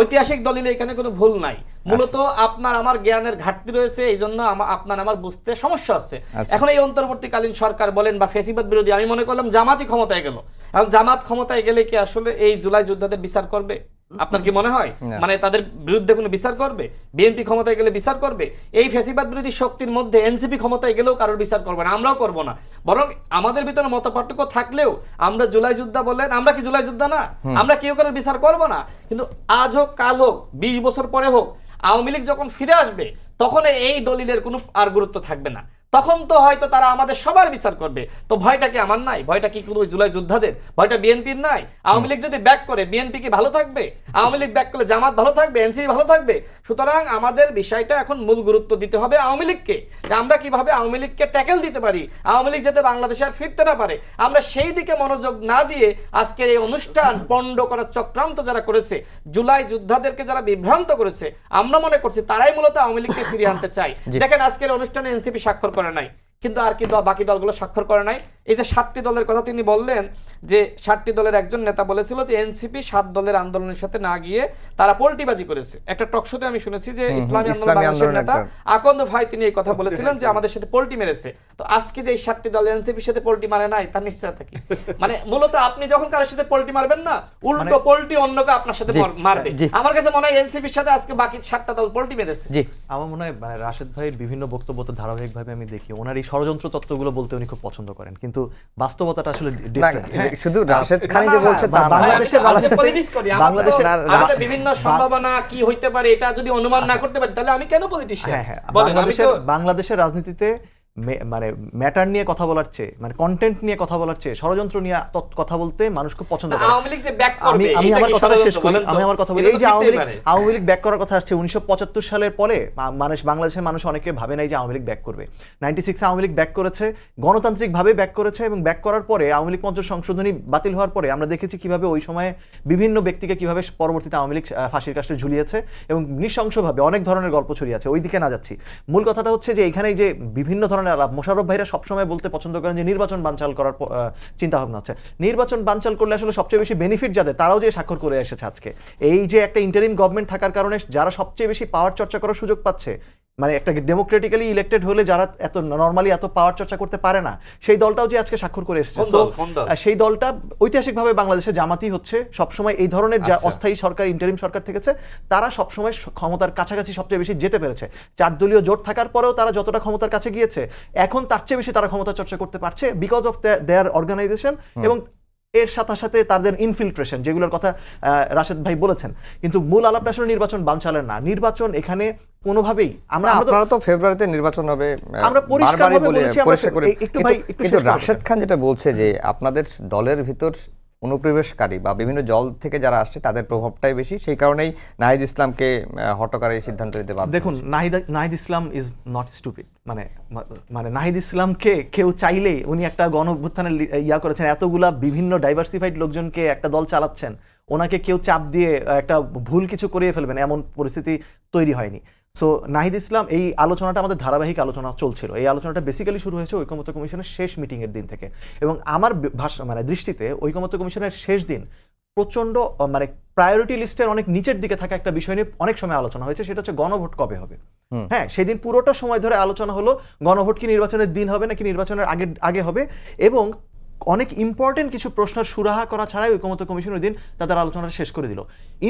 [SPEAKER 2] ঐতিহাসিক দলিল এখানে কোনো ভুল নাই। মূলত আপনার আমার জ্ঞানের ঘাটতি রয়েছে, এই জন্য আপনার আমার বুঝতে সমস্যা আছে। এখন এই অন্তর্বর্তীকালীন সরকার বলেন বা ফ্যাসিবাদ বিরোধী, আমি মনে করলাম জামাতই ক্ষমতায় গেল। এখন জামাত ক্ষমতায় গেলে কি আসলে এই জুলাই যোদ্ধাদের বিচার করবে? আপনার কি মনে হয় মানে তাদের বিরুদ্ধে কোনো বিচার করবে? বিএনপি ক্ষমতায় গেলে বিচার করবে? এই ফ্যাসিবাদ বিরোধী শক্তির মধ্যে এনসিপি ক্ষমতায় গেলেও কারোর বিচার করবে না, আমরাও করব না। বরং আমাদের ভিতরে মতপার্থক্য থাকলেও আমরা জুলাই যোদ্ধা বললেন, আমরা কি জুলাই যোদ্ধা না? আমরা কেউ কারোর বিচার করব না। কিন্তু আজ হোক কাল হোক 20 বছর পরে হোক, আওয়ামী লীগ যখন ফিরে আসবে তখন এই দলিলের কোনো আর গুরুত্ব থাকবে না। তখন তো হয়তো তারা আমাদের সবার বিচার করবে। তো ভয়টা কি আমার নাই? ভয়টা কি কোনো জুলাই যোদ্ধাদের? ভয়টা বিএনপির নাই? আওয়ামী লীগ যদি ব্যাক করে বিএনপি কি ভালো থাকবে? আওয়ামী লীগ ব্যাক করলে জামাত ভালো থাকবে, এনসিপি ভালো থাকবে। সুতরাং আমাদের বিষয়টা এখন মূল গুরুত্ব দিতে হবে আওয়ামী লীগকে, যে আমরা কিভাবে আওয়ামী লীগকে ট্যাকেল দিতে পারি, আওয়ামী লীগ যাতে বাংলাদেশে আর ফিরতে না পারে। আমরা সেই দিকে মনোযোগ না দিয়ে আজকের এই অনুষ্ঠান পণ্ড করার চক্রান্ত যারা করেছে, জুলাই যোদ্ধাদেরকে যারা বিভ্রান্ত করেছে, আমরা মনে করছি তারাই মূলত আওয়ামী লীগকে ফিরিয়ে আনতে চাই। দেখেন আজকের অনুষ্ঠানে এনসিপি স্বাক্ষর করে নাই, কিন্তু আর কি বাকি দলগুলো স্বাক্ষর করে নাই। এই যে 7টি দলের কথা তিনি বললেন, যে 7টি দলের একজন নেতা বলেছিল যে এনসিপি 7 দলের আন্দোলনের সাথে না গিয়ে তারা পোল্টিবাজি করেছে। একটা টকশোতে আমি শুনেছি যে ইসলামী আন্দোলন বাংলাদেশের নেতা আকন্দ ভাই তিনি এই কথা বলেছিলেন যে আমাদের সাথে পোল্টি মেরেছে। তো আজকে যে এই 7টি দল এনসিপির সাথে পোল্টি মারে নাই, তার নিশ্চয়তা কি? মানে মূলত আপনি যখন কারোর সাথে পোল্টি মারবেন না, উল্টো পোল্টি অন্যকে আপনার সাথে মারবে। আমার কাছে মনে হয় এনসিপির সাথে আজকে বাকি 7টা দল পোল্টি মেরেছে।
[SPEAKER 3] জি, আমার মনে হয় রাশেদ ভাইয়ের বিভিন্ন বক্তব্য তো ধারাবাহিকভাবে আমি দেখি, ওনার এই ষড়যন্ত্র তত্ত্বগুলো বলতে উনি খুব পছন্দ করেন, কিন্তু বাস্তবতাটা আসলে
[SPEAKER 1] শুধু রাশেদ খান যে বলছে তা
[SPEAKER 2] বাংলাদেশের বিভিন্ন সম্ভাবনা কি হইতে পারে এটা যদি অনুমান না করতে পারি, তাহলে আমি কেন পলিটিশিয়ান?
[SPEAKER 3] বাংলাদেশের রাজনীতিতে মানে ম্যাটার নিয়ে কথা বলার চেয়ে, মানে কন্টেন্ট নিয়ে কথা বলার চেয়ে ষড়যন্ত্র নিয়ে কথা বলতে মানুষ খুব পছন্দ করে।
[SPEAKER 5] আওয়ামী লীগ যে ব্যাক করবে,
[SPEAKER 3] আমি
[SPEAKER 5] এটা
[SPEAKER 3] আমার
[SPEAKER 5] কি
[SPEAKER 3] কথাটা শেষ
[SPEAKER 5] ষড়যন্ত্র
[SPEAKER 3] করি,
[SPEAKER 5] বলেন তো?
[SPEAKER 3] আমি আমার কথা বলি।
[SPEAKER 5] এটা
[SPEAKER 3] এই
[SPEAKER 5] তো
[SPEAKER 3] যে
[SPEAKER 5] জিততেই পারে।
[SPEAKER 3] আওয়ামী লীগ ব্যাক করার কথা আসছে 1975 সালের পরে, বাংলাদেশের মানুষ অনেকে ভাবে নাই যে আওয়ামী লীগ ব্যাক করবে। 96 আওয়ামী লীগ ব্যাক করেছে, গণতান্ত্রিকভাবে ব্যাক করেছে, এবং ব্যাক করার পরে আওয়ামী লীগ পঞ্চম সংশোধনী বাতিল হওয়ার পরে আমরা দেখেছি কিভাবে ওই সময়ে বিভিন্ন ব্যক্তিকে কিভাবে পরবর্তীতে আওয়ামী লীগ ফাঁসির কাস্টে ঝুলিয়েছে এবং নৃশংসভাবে অনেক ধরনের গল্প ছড়িয়েছে। ওই দিকে না যাচ্ছি, মূল কথাটা হচ্ছে যে এখানেই যে বিভিন্ন ধরনের আলাপ, মোশাররফ ভাইরা সবসময় বলতে পছন্দ করেন যে নির্বাচন বানচাল করার চিন্তা ভাবনা হচ্ছে। নির্বাচন বানচাল করলে আসলে সবচেয়ে বেশি বেনিফিট যাদের, তারাও যে স্বাক্ষর করে এসেছে আজকে। এই যে একটা ইন্টারিম গভর্নমেন্ট থাকার কারণে যারা সবচেয়ে বেশি পাওয়ার চর্চা করার সুযোগ পাচ্ছে, মানে একটা ডেমোক্রেটিক্যালি ইলেক্টেড হলে যারা এত নরমালি এত পাওয়ার চর্চা করতে পারে না, সেই দলটাও যে আজকে স্বাক্ষর করে এসেছে। সেই দলটা ঐতিহাসিকভাবে বাংলাদেশে জামাতি হচ্ছে সবসময় এই ধরনের যা অস্থায়ী সরকার, ইন্টারিম সরকার থেকেছে, তারা সবসময় ক্ষমতার কাছাকাছি সবচেয়ে বেশি যেতে পেরেছে। 4 দলীয় জোট থাকার পরেও তারা যতটা ক্ষমতার কাছে গিয়েছে, এখন তার চেয়ে বেশি তারা ক্ষমতা চর্চা করতে পারছে বিকজ অফ দেয়ার অর্গানাইজেশন এবং এর সাথে সাথে তাদের ইনফিলট্রেশন, যেগুলোর কথা রাশেদ ভাই বলেছেন। কিন্তু মূল আলাপটা আসলে নির্বাচন বানচালের না। নির্বাচন এখানে কোনোভাবেই
[SPEAKER 1] আপনারা তো ফেব্রুয়ারিতে নির্বাচন হবে
[SPEAKER 3] আমরা পরিষ্কারভাবে বলেছি।
[SPEAKER 1] একটু রাশেদ খান যেটা বলছে যে আপনাদের দলের ভিতর অনুপ্রবেশকারী বা বিভিন্ন দল থেকে যারা আসছে তাদের প্রভাবটাই বেশি, সেই কারণেই নাহিদ ইসলামকে হটকারে সিদ্ধান্ত নিতে বাধ্য।
[SPEAKER 3] দেখুন, Nahid Islam is not stupid. মানে নাহিদ ইসলামকে কেউ চাইলেই, উনি একটা গণ অভ্যুত্থানের করেছেন, এতগুলা বিভিন্ন ডাইভার্সিফাইড লোকজনকে একটা দল চালাচ্ছেন, ওনাকে কেউ চাপ দিয়ে একটা ভুল কিছু করিয়ে ফেলবেন এমন পরিস্থিতি তৈরি হয়নি। সো নাহিদ ইসলাম, এই আলোচনাটা আমাদের ধারাবাহিক আলোচনা চলছিল। এই আলোচনাটা বেসিক্যালি শুরু হয়েছে ঐকমত্য কমিশনের শেষ মিটিংয়ের দিন থেকে, এবং আমার দৃষ্টিতে ঐকমত্য কমিশনের শেষ দিন প্রচন্ড মানে প্রায়োরিটি লিস্টের অনেক নিচের দিকে থাকা একটা বিষয় নিয়ে অনেক সময় আলোচনা হয়েছে, সেটা হচ্ছে গণভোট কবে হবে। হ্যাঁ, সেদিন পুরোটা সময় ধরে আলোচনা হলো গণভোট কি নির্বাচনের দিন হবে নাকি নির্বাচনের আগে হবে, এবং অনেক ইম্পর্টেন্ট কিছু প্রশ্নের সুরাহা করা ছাড়াই ঐকমত্য কমিশন ওই দিন তাদের আলোচনাটা শেষ করে দিল।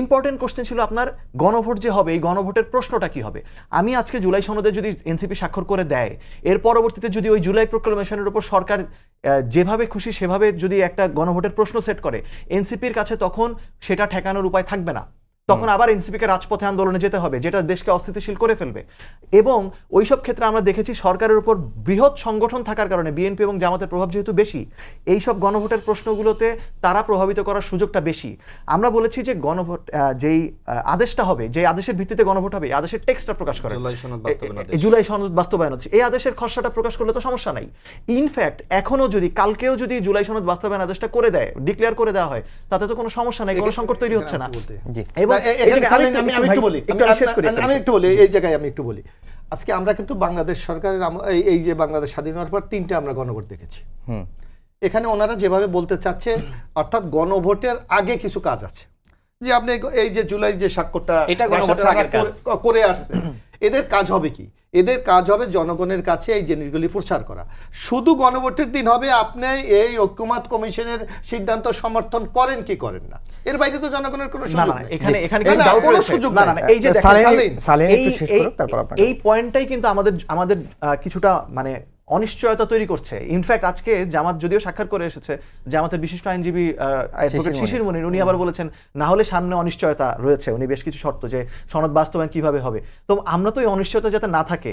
[SPEAKER 3] ইম্পর্টেন্ট কোশ্চেন ছিল আপনার গণভোট যে হবে, এই গণভোটের প্রশ্নটা কি হবে। আমি আজকে জুলাই সনদে যদি এনসিপি স্বাক্ষর করে দেয়, এর পরবর্তীতে যদি ওই জুলাই প্রোক্লামেশনের উপর সরকার যেভাবে খুশি সেভাবে যদি একটা গণভোটের প্রশ্ন সেট করে, এনসিপির কাছে তখন সেটা ঠেকানোর উপায় থাকবে না। তখন আবার এনসিপিকে রাজপথে আন্দোলনে যেতে হবে, যেটা দেশকে অস্থিতিশীল করে ফেলবে। এবং ওইসব ক্ষেত্রে আমরা দেখেছি সরকারের উপর বৃহৎ সংগঠন থাকার কারণে, বিএনপি এবং জামাতের প্রভাব যেহেতু বেশি, এইসব গণভোটের প্রশ্নগুলোতে তারা প্রভাবিত করার সুযোগটা বেশি। আমরা বলেছি যে গণভোট যেই আদেশটা হবে, যে আদেশের ভিত্তিতে গণভোট হবে, আদেশের টেক্সটটা প্রকাশ করে জুলাই সনদ বাস্তবায়ন হচ্ছে, এই আদেশের খসড়াটা প্রকাশ করলে তো সমস্যা নাই। ইনফ্যাক্ট এখনো যদি কালকেও যদি জুলাই সনদ বাস্তবায়ন আদেশটা করে দেয়, ডিক্লেয়ার করে দেওয়া হয়, তাতে তো কোনো সমস্যা নাই, কোনো সংকট তৈরি হচ্ছে না। এবং
[SPEAKER 4] আজকে আমরা কিন্তু বাংলাদেশ সরকারের এই যে বাংলাদেশ স্বাধীন হওয়ার পর 3টে আমরা গণভোট দেখেছি। এখানে ওনারা যেভাবে বলতে চাচ্ছে, অর্থাৎ গণভোটের আগে কিছু কাজ আছে, যে আপনি এই যে জুলাই যে স্বাক্ষরটা করে আসছে, এদের কাজ হবে কি? এদের কাজ হবে জনগণের কাছে এই জিনিসগুলি প্রচার করা। শুধু গণভোটের দিন হবে আপনি এই ঐকমত্য কমিশনের সিদ্ধান্ত সমর্থন করেন কি করেন না, এর বাইরে তো জনগণের কোনো সুযোগ নেই।
[SPEAKER 3] এই পয়েন্টটাই কিন্তু আমাদের কিছুটা মানে অনিশ্চয়তা তৈরি করছে। ইনফ্যাক্ট আজকে জামাত যদিও স্বাক্ষর করে এসেছে, জামাতের বিশিষ্ট আইনজীবী অ্যাডভোকেট শিশির মনির, উনি আবার বলেছেন না হলে সামনে অনিশ্চয়তা রয়েছে, উনি বেশ কিছু শর্ত যে সনদ বাস্তবায়ন কিভাবে হবে। তো আমরা তো এই অনিশ্চয়তা যাতে না থাকে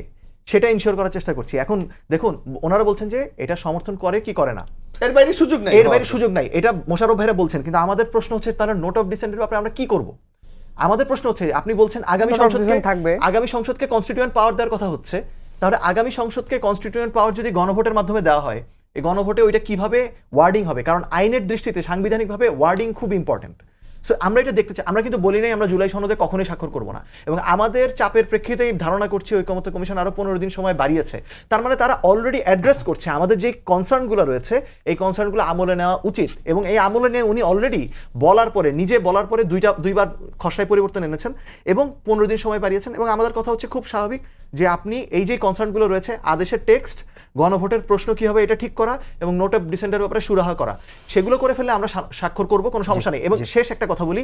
[SPEAKER 3] সেটা ইনশিওর করার চেষ্টা করছি। এখন দেখুন, ওনারা বলছেন যে এটা সমর্থন করে কি করে না,
[SPEAKER 4] এর বাইরে সুযোগ নাই,
[SPEAKER 3] এটা মোশাররফ ভাইরা বলছেন। কিন্তু আমাদের প্রশ্ন হচ্ছে তাহলে নোট অফ ডিসেন্টের ব্যাপারে আমরা কি করব? আমাদের প্রশ্ন হচ্ছে, আপনি বলছেন আগামী সংসদকে কনস্টিটিউয়েন্ট পাওয়ার দেওয়ার কথা হচ্ছে, তাহলে আগামী সংসদকে কনস্টিটিউয়েন্ট পাওয়ার যদি গণভোটের মাধ্যমে দেওয়া হয়, এই গণভোটে ওইটা কিভাবে ওয়ার্ডিং হবে, কারণ আইনের দৃষ্টিতে সাংবিধানিকভাবে ওয়ার্ডিং খুব ইম্পর্টেন্ট। সো আমরা এটা দেখতে চাই। আমরা কিন্তু বলি নাই আমরা জুলাই সনদে কখনোই স্বাক্ষর করবো না, এবং আমাদের চাপের প্রেক্ষিতেই ধারণা করছি ঐকমত্য কমিশন আরো 15 দিন সময় বাড়িয়েছে। তার মানে তারা অলরেডি অ্যাড্রেস করছে আমাদের যে কনসার্নগুলো রয়েছে, এই কনসার্নগুলো আমলে নেওয়া উচিত। এবং এই আমলে নিয়ে উনি অলরেডি নিজে বলার পরে দুইবার খসড়ায় পরিবর্তন এনেছেন এবং 15 দিন সময় বাড়িয়েছেন। এবং আমাদের কথা হচ্ছে খুব স্বাভাবিক যে আপনি এই যে কনসার্নগুলো রয়েছে, আদেশের টেক্সট, গণভোটের প্রশ্ন কি হবে এটা ঠিক করা, এবং নোট অফ ডিসেন্টের ব্যাপারে সুরাহা করা, সেগুলো করে ফেললে আমরা স্বাক্ষর করব, কোনো সমস্যা নেই। এবং শেষ একটা কথা বলি,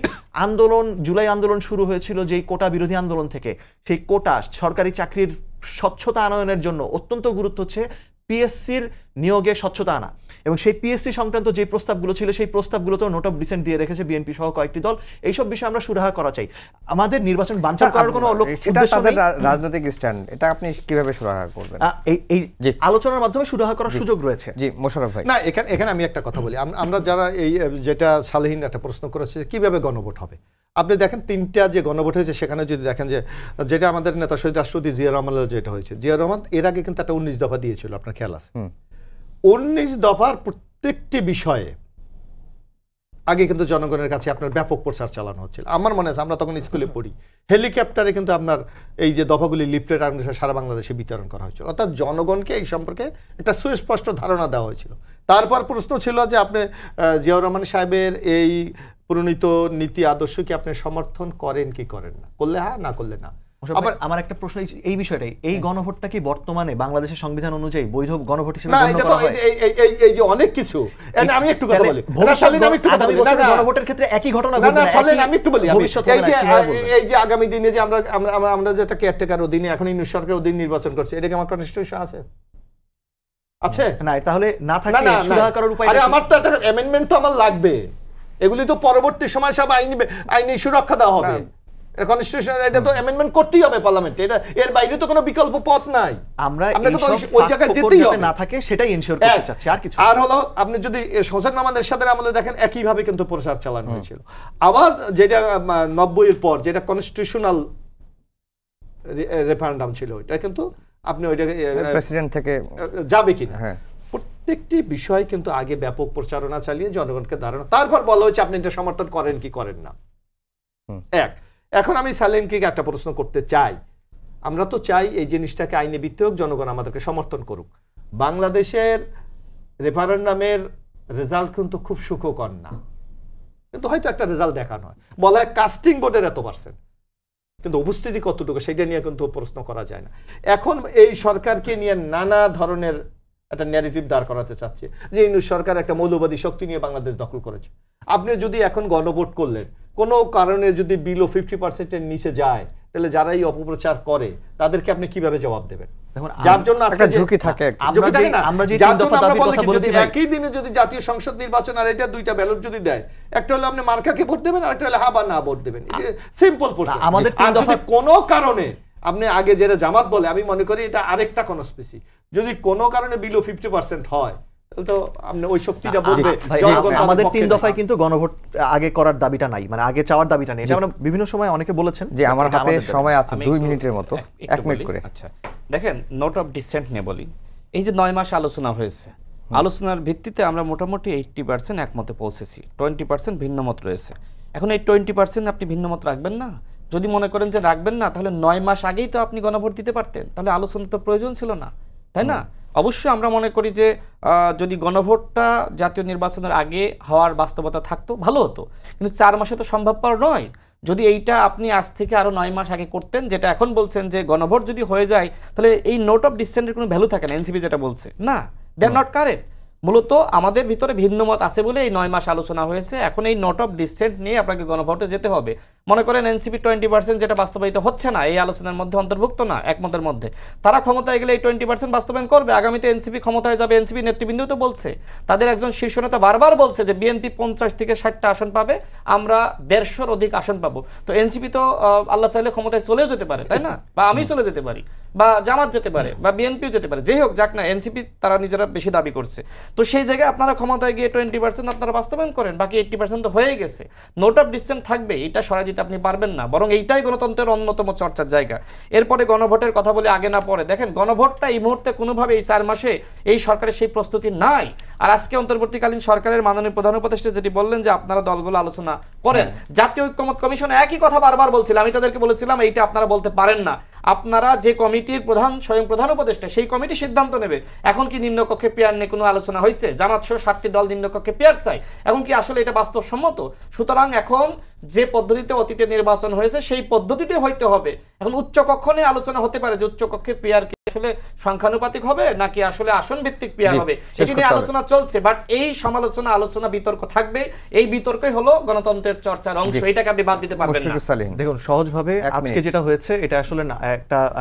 [SPEAKER 3] জুলাই আন্দোলন শুরু হয়েছিল যেই কোটা বিরোধী আন্দোলন থেকে। সেই কোটা সরকারি চাকরির স্বচ্ছতা আনয়নের জন্য অত্যন্ত গুরুত্ব হচ্ছে পিএসসির নিয়োগে স্বচ্ছতা আনা, এবং সেই পিএসসি সংক্রান্ত যে প্রস্তাবগুলো ছিল সেই প্রস্তাবগুলোতেও নোট অফ ডিসেন্ট দিয়ে রেখেছে বিএনপি সহ কয়েকটি দল। এইসব বিষয়ে আমরা সুরাহা করা চাই। আমাদের নির্বাচন বানচাল করার কোনো
[SPEAKER 1] সেটা
[SPEAKER 3] উদ্দেশ্য
[SPEAKER 1] তাদের
[SPEAKER 3] নেই।
[SPEAKER 1] রাজনৈতিক স্ট্যান্ড, এটা আপনি কিভাবে সুরাহা করবেন?
[SPEAKER 3] এই আলোচনার মাধ্যমে সুরাহা করার সুযোগ রয়েছে।
[SPEAKER 1] জি মোশাররফ ভাই।
[SPEAKER 4] না, এখানে আমি একটা কথা বলি। আমরা যারা এই যেটা সালেহীন একটা প্রশ্ন করেছে কিভাবে গণভোট হবে, আপনি দেখেন 3টা যে গণভোট হয়েছে সেখানে যদি দেখেন যে যেটা আমাদের নেতা শহীদ রাষ্ট্রপতি জিয়া রহমানের যেটা হয়েছে, জিয়া রহমান এর আগে কিন্তু একটা 19 দফা দিয়েছিল, আপনার খেয়াল আছে? 19 দফার প্রত্যেকটি বিষয়ে আগে কিন্তু জনগণের কাছে আপনার ব্যাপক প্রচার চালানো হচ্ছিল। আমার মনে আছে আমরা তখন স্কুলে পড়ি, হেলিকপ্টারে কিন্তু আপনার এই যে দফাগুলি লিফলেট সারা বাংলাদেশে বিতরণ করা হয়েছিল, অর্থাৎ জনগণকে এই সম্পর্কে একটা সুস্পষ্ট ধারণা দেওয়া হয়েছিল। তারপর প্রশ্ন ছিল যে আপনি জিয়াউর রহমান সাহেবের এই প্রণীত নীতি আদর্শ কি আপনি সমর্থন করেন কি করেন না, করলে হ্যাঁ, না করলে না।
[SPEAKER 3] আবার আমার একটা প্রশ্ন এই বিষয়টাই, এই গণভোটটা কি বর্তমানে বাংলাদেশের সংবিধান অনুযায়ী বৈধ গণভোট হিসেবে
[SPEAKER 4] না,
[SPEAKER 3] গণ্য
[SPEAKER 4] এটা তো
[SPEAKER 3] করা হয়?
[SPEAKER 4] এই যে অনেক কিছু, আমি একটু কথা বলি,
[SPEAKER 3] আগামী বছরের গণভোটের ক্ষেত্রে একই ঘটনা ঘটবে না।
[SPEAKER 4] আমি একটু বলি,
[SPEAKER 3] ভবিষ্যৎ হবে না, কিভাবে বলবেন?
[SPEAKER 4] এই যে আগামী দিনে যে আমরা যেটা কেয়ারটেকার অধীনে এখন ইউনিট সরকার অধীনে নির্বাচন করছে, এটা কি আমার কনস্টিটিউশন আছে? আছে
[SPEAKER 3] না, তাহলে না থাকলে সুরাহা করার উপায়
[SPEAKER 4] আরে আমার তো একটা অ্যামেন্ডমেন্ট তো আমার লাগবে, এগুলি তো পরবর্তী সময় সব আইনি সুরক্ষা দেওয়া হবে। কনস্টিটিউশন এটা তো অ্যামেন্ডমেন্ট করতেই হবে পার্লামেন্টে, এটা এর বাইরে তো কোনো বিকল্প পথ নাই।
[SPEAKER 3] আমরা
[SPEAKER 4] আপনাকে তো ওই জায়গায় যেতেই হবে,
[SPEAKER 3] না থাকে সেটাই এনশিওর করতে চাচ্ছি, আর কিছু।
[SPEAKER 4] আর হলো আপনি যদি হোসেন মাহমুদ এরশাদের আমলে দেখেন একইভাবে কিন্তু প্রচার চালানো হয়েছিল। আবার যেটা 90-এর পর যেটা কনস্টিটিউশনাল রেফারেন্ডাম ছিল, ওইটা কিন্তু আপনি ওইটাকে
[SPEAKER 1] প্রেসিডেন্ট থেকে
[SPEAKER 4] যাবে কিনা,
[SPEAKER 1] হ্যাঁ,
[SPEAKER 4] প্রত্যেকটি বিষয় কিন্তু আগে ব্যাপক প্রচারণা চালিয়ে জনগণকে ধারণা, তারপর বলা হয়েছে আপনি এটা সমর্থন করেন কি করেন না। এখন আমি সালেমকে একটা প্রশ্ন করতে চাই, আমরা তো চাই এই জিনিসটাকে আইনে ভিত্তি হোক, জনগণ আমাদেরকে সমর্থন করুক। বাংলাদেশের রেফারেন্ডামের রেজাল্ট কিন্তু খুব সুখকর না, কিন্তু হয়তো একটা রেজাল্ট দেখানো হয়, বলা হয় কাস্টিং ভোটের এত%, কিন্তু উপস্থিতি কতটুকু সেটা নিয়ে কিন্তু প্রশ্ন করা যায় না। এখন এই সরকারকে নিয়ে নানা ধরনের একটা ন্যারেটিভ দাঁড় করাতে চাচ্ছে যে এই সরকার একটা মৌলবাদী শক্তি নিয়ে বাংলাদেশ দখল করেছে। আপনি যদি এখন গণভোট করলেন, কোনো কারণে যদি বিলো 50%-এর নিচে যায়, তাহলে যারা এই অপপ্রচার করে তাদেরকে আপনি কিভাবে জবাব দেবেন? যার জন্য
[SPEAKER 1] একটা ঝুঁকি থাকে,
[SPEAKER 4] একই দিনে যদি জাতীয় সংসদ নির্বাচন আর এটা 2টা ব্যালট যদি দেয়, একটা হলো আপনি মার্কাকে ভোট দেবেন, আর একটা হলো হ্যাঁ বা না ভোট দেবেন, সিম্পল প্রশ্ন।
[SPEAKER 3] আমাদের
[SPEAKER 4] কোনো কারণে আপনি আগে যেটা জামাত বলে, আমি মনে করি এটা আরেকটা কনস্পিরেসি, যদি কোনো কারণে বিলো 50% হয় তো আপনি ওই শক্তিটা বলবে।
[SPEAKER 3] আমাদের 3 দফায় কিন্তু গণভোট আগে করার দাবিটা নাই, মানে আগে চাওয়ার দাবিটা নেই। এটা আমরা বিভিন্ন সময় অনেকে বলেছেন
[SPEAKER 1] যে আমার হাতে সময় আছে 2 মিনিটের মতো, 1 মিনিট করে।
[SPEAKER 2] আচ্ছা দেখেন, নোট অফ ডিসেন্ট নিয়ে বলি, এই যে 9 মাস আলোচনা হয়েছে, আলোচনার ভিত্তিতে আমরা মোটামুটি 80% একমতে পৌঁছেছি, 20% ভিন্ন মত রয়েছে। এখন এই 20% আপনি ভিন্ন মত রাখবেন না? যদি মনে করেন যে রাখবেন না, তাহলে 9 মাস আগেই তো আপনি গণভোট দিতে পারতেন, তাহলে আলোচনা তো প্রয়োজন ছিল না, তাই না? অবশ্যই আমরা মনে করি যে যদি গণভোটটা জাতীয় নির্বাচনের আগে হওয়ার বাস্তবতা থাকতো ভালো হতো, কিন্তু 4 মাসে তো সম্ভবপর নয়। যদি এইটা আপনি আজ থেকে আরও 9 মাস আগে করতেন, যেটা এখন বলছেন যে গণভোট যদি হয়ে যায় তাহলে এই নোট অফ ডিসেন্টের কোনো ভ্যালু থাকে না। এনসিপি যেটা বলছে না, দে আর নট কারেক্ট। মূলত আমাদের ভিতরে ভিন্ন মত আছে বলে এই 9 মাস আলোচনা হয়েছে। এখন এই নোট অফ ডিসেন্ট নিয়ে আপনাকে গণভোটে যেতে হবে। মনে করেন এনসিপি 20% যেটা বাস্তবায়িত হচ্ছে না, এই আলোচনার মধ্যে অন্তর্ভুক্ত না, একমতের মধ্যে, তারা ক্ষমতায় গেলে এই 20% বাস্তবায়ন করবে। আগামীতে এনসিপি ক্ষমতায় যাবে, এনসিপি নেতৃবৃন্দ তো বলছে, তাদের একজন শীর্ষ নেতা বারবার বলছে যে বিএনপি 50 থেকে 60টা আসন পাবে, আমরা 150-র অধিক আসন পাবো। তো এনসিপি তো আল্লাহ চাইলে ক্ষমতায় চলেও যেতে পারে, তাই না? বা আমি চলে যেতে পারি, বা জামাত যেতে পারে, বা বিএনপিও যেতে পারে, যেই হোক যাক না, এনসিপি তারা নিজেরা বেশি দাবি করছে। তো সেই জায়গায় আপনারা ক্ষমতায় গিয়ে 20% আপনারা বাস্তবায়ন করেন, বাকি 80% তো হয়ে গেছে। নোট অফ ডিসেন্ট থাকবে, এটা সরাই দিতে আপনি পারবেন না, বরং এইটাই গণতন্ত্রের অন্যতম চর্চার জায়গা। এরপরে গণভোটের কথা বলে আগে না পরে, দেখেন গণভোটটা এই মুহূর্তে কোনোভাবে এই 4 মাসে এই সরকারের সেই প্রস্তুতি নাই। আর আজকে অন্তর্বর্তীকালীন সরকারের মাননীয় প্রধান উপদেষ্টা যেটি বললেন যে আপনারা দলগুলো আলোচনা করেন, জাতীয় ঐক্যমত কমিশন একই কথা বারবার বলছিল। আমি তাদেরকে বলেছিলাম এইটা আপনারা বলতে পারেন না, আপনারা যে কমিটির প্রধান, স্বয়ং প্রধান উপদেষ্টা, সেই কমিটি সিদ্ধান্ত নেবে। এখন কি নিম্নকক্ষে পেয়ার নিয়ে কোনো আলোচনা হয়েছে? জামাত সহ 7টি দল নিম্নকক্ষে পেয়ার চাই, এখন কি আসলে এটা বাস্তবসম্মত? সুতরাং এখন যে পদ্ধতিতে অতীতে নির্বাচন হয়েছে সেই পদ্ধতিতে হইতে হবে। এখন উচ্চ কক্ষ নিয়ে আলোচনা হতে পারে যে উচ্চ কক্ষে পেয়ার
[SPEAKER 5] আসলে সংখ্যানুপাতিক হবে নাকি আসলে আসন ভিত্তিক পিয়ার
[SPEAKER 1] জি,
[SPEAKER 5] হবে
[SPEAKER 1] শেষ
[SPEAKER 5] সেটি নিয়ে
[SPEAKER 1] করতে হবে।
[SPEAKER 5] আলোচনা চলছে, বাট এই আলোচনা বিতর্ক থাকবে। এই বিতর্কই হলো গণতন্ত্রের চর্চার অংশ, এটাকে আপনি বাদ দিতে পারবেন না।
[SPEAKER 1] মুশফিকুর সালিম,
[SPEAKER 3] দেখুন সহজভাবে
[SPEAKER 1] এক
[SPEAKER 3] আজকে
[SPEAKER 1] মিনিট।
[SPEAKER 3] যেটা হয়েছে এটা আসলে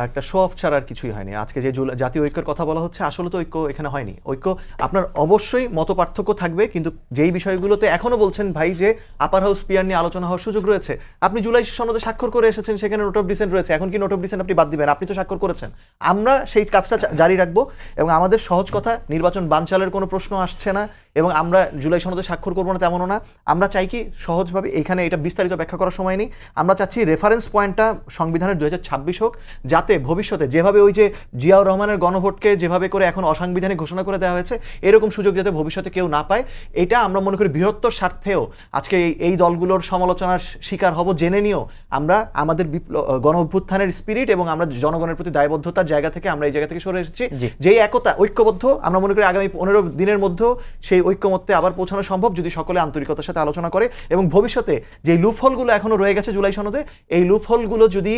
[SPEAKER 3] একটা শো অফ ছাড়া আর কিছুই হয়নি। আজকে যে জাতীয় ঐক্যের কথা বলা হচ্ছে, আসলে তো ঐক্য এখানে হয়নি। ঐক্য আপনার অবশ্যই মত পার্থক্য থাকবে, কিন্তু যেই বিষয়গুলোতে এখনো বলছেন ভাই যে আপার হাউস পিয়ার নিয়ে আলোচনা হওয়ার সুযোগ রয়েছে, আপনি জুলাই সনদে স্বাক্ষর করে এসেছেন, সেখানে নোট অফ ডিসেন্ট রয়েছে, এখন কি নোট অফ ডিসেন্ট আপনি বাদ দিবেন? আপনি তো স্বাক্ষর করেছেন। আমরা সেই কাজটা জারি রাখবো এবং আমাদের সহজ কথা, নির্বাচন বানচালের কোনো প্রশ্ন আসছে না এবং আমরা জুলাই সনদে স্বাক্ষর করবো না তেমনও না। আমরা চাই কি সহজভাবে, এখানে এটা বিস্তারিত ব্যাখ্যা করার সময় নেই, আমরা চাচ্ছি রেফারেন্স পয়েন্টটা সংবিধানের 2026 হোক, যাতে ভবিষ্যতে যেভাবে ওই যে জিয়াউর রহমানের গণভোটকে যেভাবে করে এখন অসাংবিধানিক ঘোষণা করে দেওয়া হয়েছে, এরকম সুযোগ যাতে ভবিষ্যতে কেউ না পায়, এটা আমরা মনে করি বৃহত্তর স্বার্থেও আজকে এই দলগুলোর সমালোচনার শিকার হব জেনে নিয়েও আমরা আমাদের গণ অভ্যুত্থানের স্পিরিট এবং আমরা জনগণের প্রতি দায়বদ্ধতার জায়গা থেকে আমরা এই জায়গা থেকে সরে এসেছি। যেই একতা ঐক্যবদ্ধ, আমরা মনে করি আগামী 15 দিনের মধ্যেও সেই ঐক্যমত্যে আবার পৌঁছানো সম্ভব যদি সকলে আন্তরিকতার সাথে আলোচনা করে এবং ভবিষ্যতে যে লুপহোলগুলো এখনো রয়ে গেছে জুলাই সনদে, এই লুপহোলগুলো যদি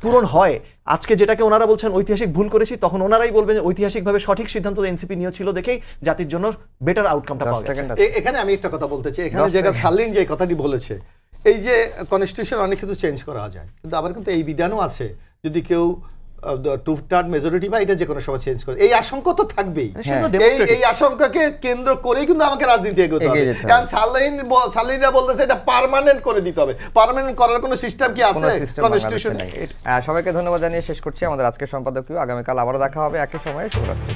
[SPEAKER 3] পূরণ হয়, আজকে যেটাকে ওনারা বলছেন ঐতিহাসিক ভুল করেছি, তখন ওনারাই বলবেন যে ঐতিহাসিকভাবে সঠিক সিদ্ধান্ত এনসিপি নিয়েছিল দেখেই জাতির জন্য বেটার আউটকামটা পাওয়া গেছে।
[SPEAKER 4] এখানে আমি একটা কথা বলতে চাই, এখানে যে সালিন যে কথাটি বলেছে, এই যে কনস্টিটিউশন অনেক কিছু চেঞ্জ করা যায়, কিন্তু আবার কিন্তু এই বিধানও আছে যদি কেউ টু-থার্ড মেজরিটি বা এটা যে কোনো সময় চেঞ্জ করে, এই আশঙ্কা তো থাকবেই। এই আশঙ্কাকে কেন্দ্র করেই কিন্তু আমাকে রাজনীতি এগোতে হবে। কারণ সালিনরা বলতেছে এটা পার্মানেন্ট করে দিতে হবে। পার্মানেন্ট করার কোনো সিস্টেম কি আছে কনস্টিটিউশনে?
[SPEAKER 1] সবাইকে ধন্যবাদ জানিয়ে শেষ করছি আমাদের আজকের সম্পাদকীয়। আগামীকাল আবারও দেখা হবে একই সময়ে। শুভরাত্রি।